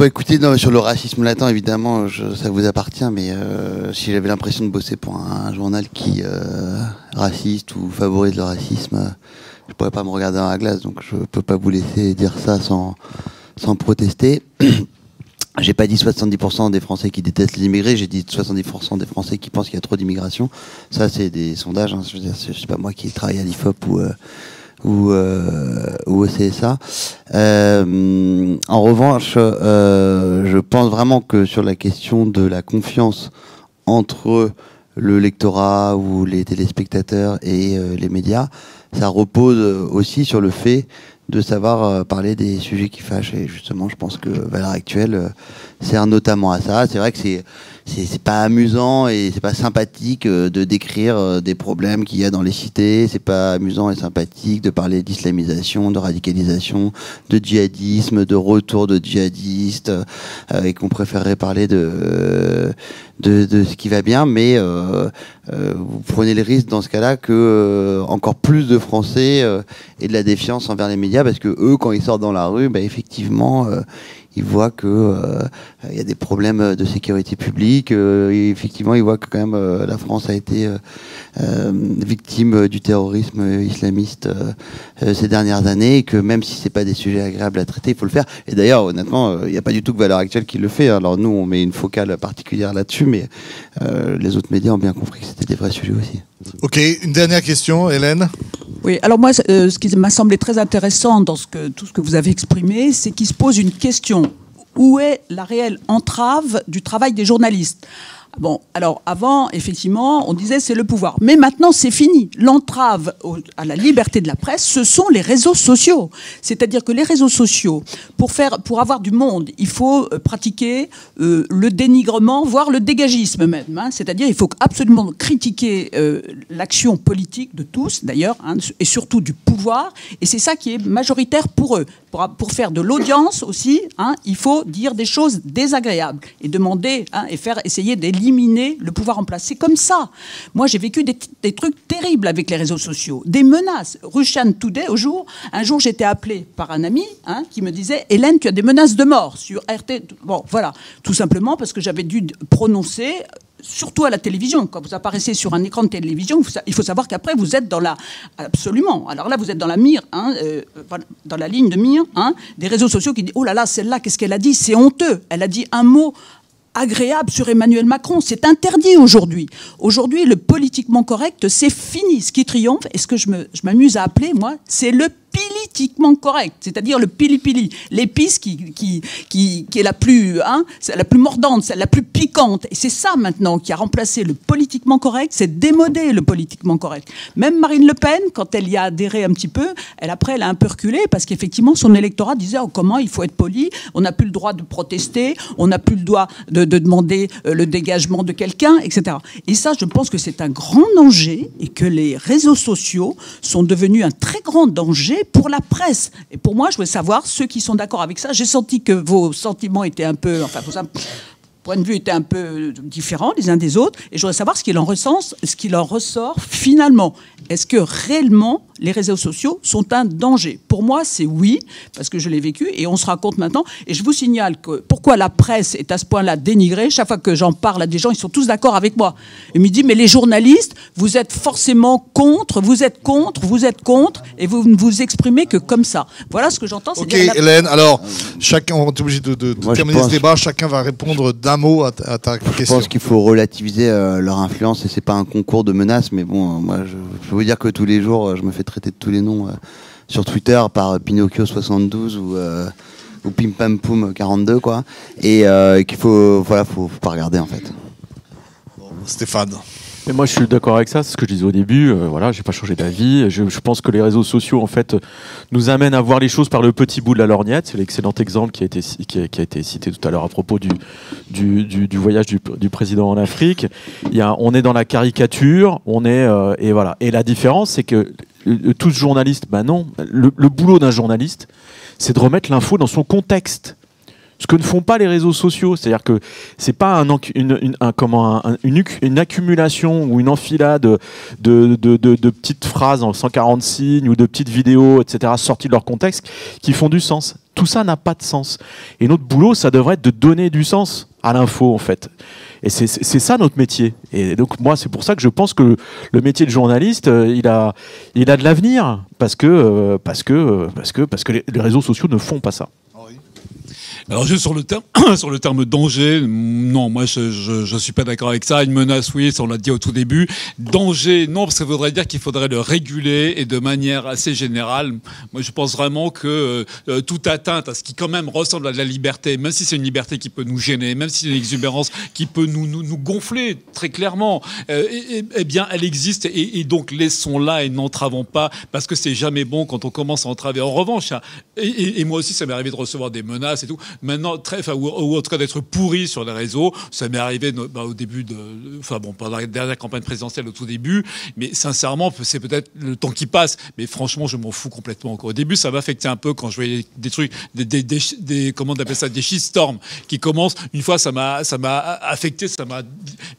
Écoutez, non, sur le racisme latent, évidemment, ça vous appartient, mais si j'avais l'impression de bosser pour un journal qui raciste ou favorise le racisme, je pourrais pas me regarder dans la glace, donc je peux pas vous laisser dire ça sans protester. J'ai pas dit 70% des Français qui détestent les immigrés, j'ai dit 70% des Français qui pensent qu'il y a trop d'immigration. Ça, c'est des sondages, hein, je veux dire, c'est pas moi qui travaille à l'IFOP ou au CSA. En revanche, je pense vraiment que sur la question de la confiance entre le lectorat ou les téléspectateurs et les médias, ça repose aussi sur le fait de savoir parler des sujets qui fâchent. Et justement, je pense que Valeurs Actuelles sert notamment à ça. C'est vrai que c'est pas amusant et c'est pas sympathique de décrire des problèmes qu'il y a dans les cités. C'est pas amusant et sympathique de parler d'islamisation, de radicalisation, de djihadisme, de retour de djihadistes, et qu'on préférerait parler de ce qui va bien. Mais vous prenez le risque dans ce cas-là que encore plus de Français aient de la défiance envers les médias, parce que eux, quand ils sortent dans la rue, effectivement, ils voient que il y a des problèmes de sécurité publique. Et effectivement, ils voient que quand même la France a été victime du terrorisme islamiste ces dernières années, et que même si c'est pas des sujets agréables à traiter, il faut le faire. Et d'ailleurs, honnêtement, il n'y a pas du tout que Valeurs Actuelles qui le fait. Alors nous, on met une focale particulière là-dessus, mais les autres médias ont bien compris que c'était des vrais sujets aussi. Ok, une dernière question, Hélène. Oui, alors moi, ce qui m'a semblé très intéressant dans tout ce que vous avez exprimé, c'est qu'il se pose une question. Où est la réelle entrave du travail des journalistes ? Bon, alors avant, effectivement, on disait c'est le pouvoir. Mais maintenant, c'est fini. L'entrave à la liberté de la presse, ce sont les réseaux sociaux. C'est-à-dire que les réseaux sociaux, pour avoir du monde, il faut pratiquer le dénigrement, voire le dégagisme même. Hein. C'est-à-dire il faut absolument critiquer l'action politique de tous, d'ailleurs, hein, et surtout du pouvoir. Et c'est ça qui est majoritaire pour eux. Pour faire de l'audience aussi, hein, il faut dire des choses désagréables et demander, hein, et essayer d'éliminer le pouvoir en place. C'est comme ça. Moi, j'ai vécu des trucs terribles avec les réseaux sociaux, des menaces. Rushan Today, un jour, j'étais appelée par un ami, hein, qui me disait « Hélène, tu as des menaces de mort sur RT ». Bon, voilà, tout simplement parce que j'avais dû prononcer... Surtout à la télévision, quand vous apparaissez sur un écran de télévision, il faut savoir qu'après vous êtes dans la... Absolument. Alors là, vous êtes dans la mire, hein, dans la ligne de mire, hein, des réseaux sociaux qui disent « Oh là là, celle-là, qu'est-ce qu'elle a dit ? C'est honteux. Elle a dit un mot agréable sur Emmanuel Macron. C'est interdit aujourd'hui. Aujourd'hui, le politiquement correct, c'est fini. Ce qui triomphe, et ce que je m'amuse à appeler, moi, c'est le politiquement correct, c'est-à-dire le pili-pili, l'épice qui est la plus mordante, la plus piquante. Et c'est ça maintenant qui a remplacé le politiquement correct, c'est démodé le politiquement correct. Même Marine Le Pen, quand elle y a adhéré un petit peu, elle a un peu reculé parce qu'effectivement son électorat disait comment il faut être poli, on n'a plus le droit de protester, on n'a plus le droit de demander le dégagement de quelqu'un, etc. Et ça, je pense que c'est un grand danger et que les réseaux sociaux sont devenus un très grand danger pour la presse. Et pour moi, je veux savoir ceux qui sont d'accord avec ça. J'ai senti que vos sentiments étaient un peu, enfin, vos points de vue étaient un peu différents les uns des autres. Et je voudrais savoir ce qu'il en ressort finalement. Est-ce que réellement les réseaux sociaux sont un danger? Pour moi, c'est oui, parce que je l'ai vécu et on se raconte maintenant. Et je vous signale que pourquoi la presse est à ce point-là dénigrée. Chaque fois que j'en parle à des gens, ils sont tous d'accord avec moi. Ils me disent, mais les journalistes, vous êtes forcément contre, vous êtes contre, et vous ne vous exprimez que comme ça. Voilà ce que j'entends. Ok, Hélène, alors, chacun, on est obligé de terminer ce débat. Chacun va répondre d'un mot à ta question. Je pense qu'il faut relativiser leur influence et c'est pas un concours de menaces, mais bon, moi, je peux vous dire que tous les jours, je me fais traiter de tous les noms sur Twitter par Pinocchio72 ou Pim Pam Poum 42, quoi. Et qu'il faut pas regarder, en fait. Bon, Stéphane. Et moi, je suis d'accord avec ça, c'est ce que je disais au début. Voilà, j'ai pas changé d'avis. Je pense que les réseaux sociaux, en fait, nous amènent à voir les choses par le petit bout de la lorgnette. C'est l'excellent exemple qui a été cité tout à l'heure à propos du voyage du président en Afrique. On est dans la caricature, et voilà. Et la différence, c'est que tous journalistes, non. Le boulot d'un journaliste, c'est de remettre l'info dans son contexte. Ce que ne font pas les réseaux sociaux, c'est-à-dire que c'est pas une accumulation ou une enfilade de petites phrases en 140 signes ou de petites vidéos, etc., sorties de leur contexte, qui font du sens. Tout ça n'a pas de sens. Et notre boulot, ça devrait être de donner du sens à l'info, en fait. Et c'est ça notre métier. Et donc moi, c'est pour ça que je pense que le métier de journaliste, il a de l'avenir, parce que les réseaux sociaux ne font pas ça. Alors juste sur le terme danger, non, moi je suis pas d'accord avec ça. Une menace, oui, ça on l'a dit au tout début. Danger, non, parce que ça voudrait dire qu'il faudrait le réguler et de manière assez générale. Moi je pense vraiment que toute atteinte à ce qui quand même ressemble à de la liberté, même si c'est une liberté qui peut nous gêner, même si c'est une exubérance qui peut nous gonfler très clairement, eh bien elle existe et donc laissons-la et n'entravons pas, parce que c'est jamais bon quand on commence à entraver. En revanche, et moi aussi ça m'est arrivé de recevoir des menaces et tout. Maintenant, ou en tout cas d'être pourri sur les réseaux. Ça m'est arrivé au début pendant la dernière campagne présidentielle au tout début. Mais sincèrement, c'est peut-être le temps qui passe. Mais franchement, je m'en fous complètement. Au début, ça m'affectait un peu quand je voyais des trucs, comment on appelle ça, des shitstorms qui commencent. Une fois, ça m'a affecté,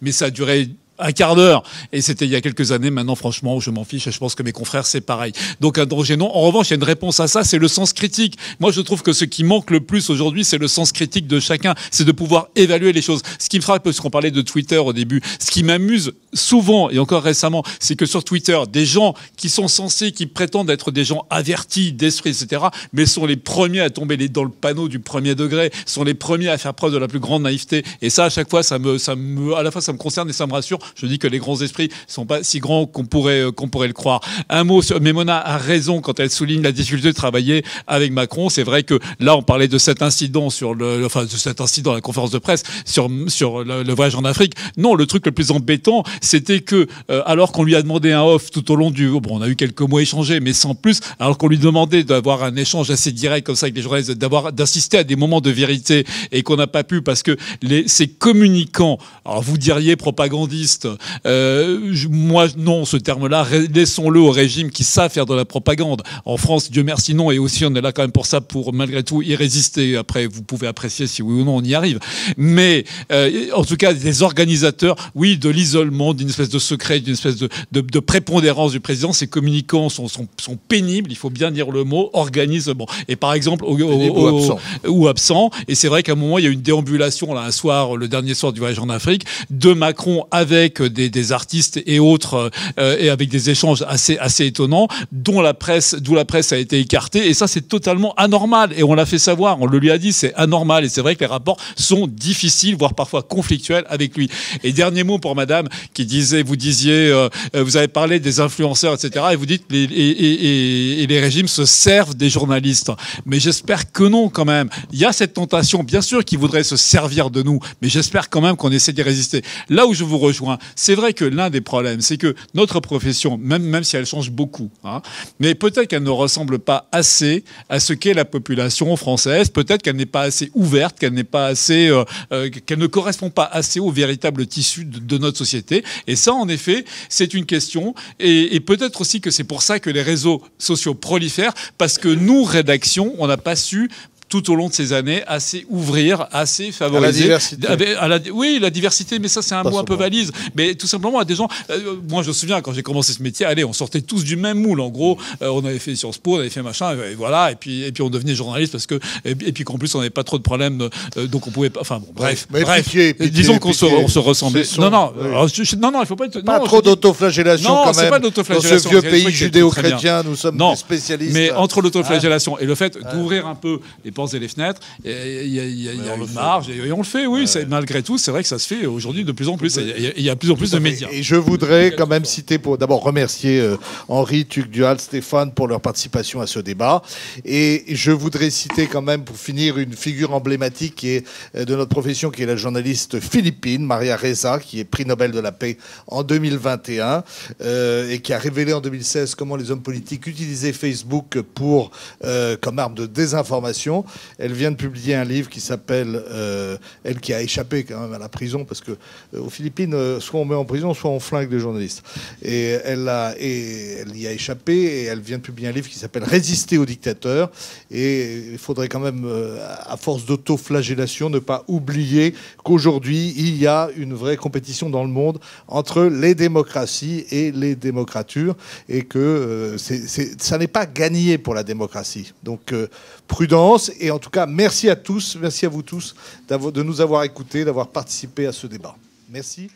mais ça a duré un quart d'heure. Et c'était il y a quelques années. Maintenant, franchement, je m'en fiche et je pense que mes confrères, c'est pareil. Donc, un danger, non. En revanche, il y a une réponse à ça, c'est le sens critique. Moi, je trouve que ce qui manque le plus aujourd'hui, c'est le sens critique de chacun. C'est de pouvoir évaluer les choses. Ce qui me frappe, parce qu'on parlait de Twitter au début, ce qui m'amuse souvent, et encore récemment, c'est que sur Twitter, des gens qui sont censés, qui prétendent être des gens avertis d'esprit, etc., mais sont les premiers à tomber dans le panneau du premier degré, sont les premiers à faire preuve de la plus grande naïveté. Et ça, à chaque fois, à la fois, ça me concerne et ça me rassure. Je dis que les grands esprits sont pas si grands qu'on pourrait le croire. Un mot sur Mona a raison quand elle souligne la difficulté de travailler avec Macron. C'est vrai que là, on parlait de cet incident à la conférence de presse sur le voyage en Afrique. Non, le truc le plus embêtant, c'était que alors qu'on lui a demandé un off tout au long on a eu quelques mots échangés, mais sans plus, alors qu'on lui demandait d'avoir un échange assez direct comme ça avec les journalistes, d'assister à des moments de vérité et qu'on n'a pas pu parce que ces communicants, alors vous diriez propagandistes, moi non, ce terme-là, laissons-le au régime qui savent faire de la propagande. En France, Dieu merci non, et aussi on est là quand même pour ça, pour malgré tout y résister. Après, vous pouvez apprécier si oui ou non on y arrive. Mais en tout cas, des organisateurs, oui, de l'isolement, d'une espèce de secret, d'une espèce de prépondérance du président. Ces communicants sont pénibles, il faut bien dire le mot, organisent. Bon. Et par exemple, ou absents. Et c'est vrai qu'à un moment, il y a eu une déambulation là, un soir, le dernier soir du voyage en Afrique, de Macron avec avec des artistes et autres, et avec des échanges assez étonnants, d'où la presse a été écartée. Et ça, c'est totalement anormal. Et on l'a fait savoir, on le lui a dit, c'est anormal. Et c'est vrai que les rapports sont difficiles, voire parfois conflictuels avec lui. Et dernier mot pour madame qui disait, vous avez parlé des influenceurs, etc. Et vous dites, et les régimes se servent des journalistes. Mais j'espère que non, quand même. Il y a cette tentation, bien sûr, qui voudrait se servir de nous. Mais j'espère quand même qu'on essaie d'y résister. Là où je vous rejoins, c'est vrai que l'un des problèmes, c'est que notre profession, même si elle change beaucoup, hein, mais peut-être qu'elle ne ressemble pas assez à ce qu'est la population française. Peut-être qu'elle n'est pas assez ouverte, qu'elle n'est pas assez, qu'elle ne correspond pas assez au véritable tissu de notre société. Et ça, en effet, c'est une question. Et peut-être aussi que c'est pour ça que les réseaux sociaux prolifèrent, parce que nous, rédaction, on n'a pas su tout au long de ces années, assez ouvrir, assez favoriser. À la diversité. Oui, la diversité, mais ça, c'est un mot un peu valise. Mais tout simplement, à des gens... moi, je me souviens, quand j'ai commencé ce métier, allez, on sortait tous du même moule. En gros, on avait fait Sciences Po, on avait fait machin, et voilà, et puis on devenait journaliste, parce que... Et puis qu'en plus, on n'avait pas trop de problèmes, donc on pouvait pas... Enfin, bon, bref. Pitié, disons qu'on se ressemblait. Non, il faut pas être... Pas trop d'autoflagellation, quand même. Non, c'est pas d'autoflagellation. Dans ce vieux pays judéo-chrétien, nous sommes des spécialistes. Mais entre l'autoflagellation et le fait d'ouvrir un peu les portes et les fenêtres, il y a une marge, et on le fait, oui. Malgré tout, c'est vrai que ça se fait aujourd'hui de plus en plus. Il y a de plus en plus de médias. Et je voudrais quand même citer, pour d'abord remercier Henri, Tugdual, Stéphane pour leur participation à ce débat. Et je voudrais citer quand même, pour finir, une figure emblématique qui est de notre profession, qui est la journaliste philippine, Maria Ressa, qui est prix Nobel de la paix en 2021, et qui a révélé en 2016 comment les hommes politiques utilisaient Facebook comme arme de désinformation. Elle vient de publier un livre qui s'appelle elle qui a échappé quand même à la prison, parce que aux Philippines, soit on met en prison, soit on flingue des journalistes. Et elle y a échappé, et elle vient de publier un livre qui s'appelle Résister aux dictateurs. Et il faudrait quand même, à force d'autoflagellation, ne pas oublier qu'aujourd'hui, il y a une vraie compétition dans le monde entre les démocraties et les démocratures, et que ça n'est pas gagné pour la démocratie. Donc prudence, et en tout cas, merci à tous, merci à vous tous de nous avoir écoutés, d'avoir participé à ce débat. Merci.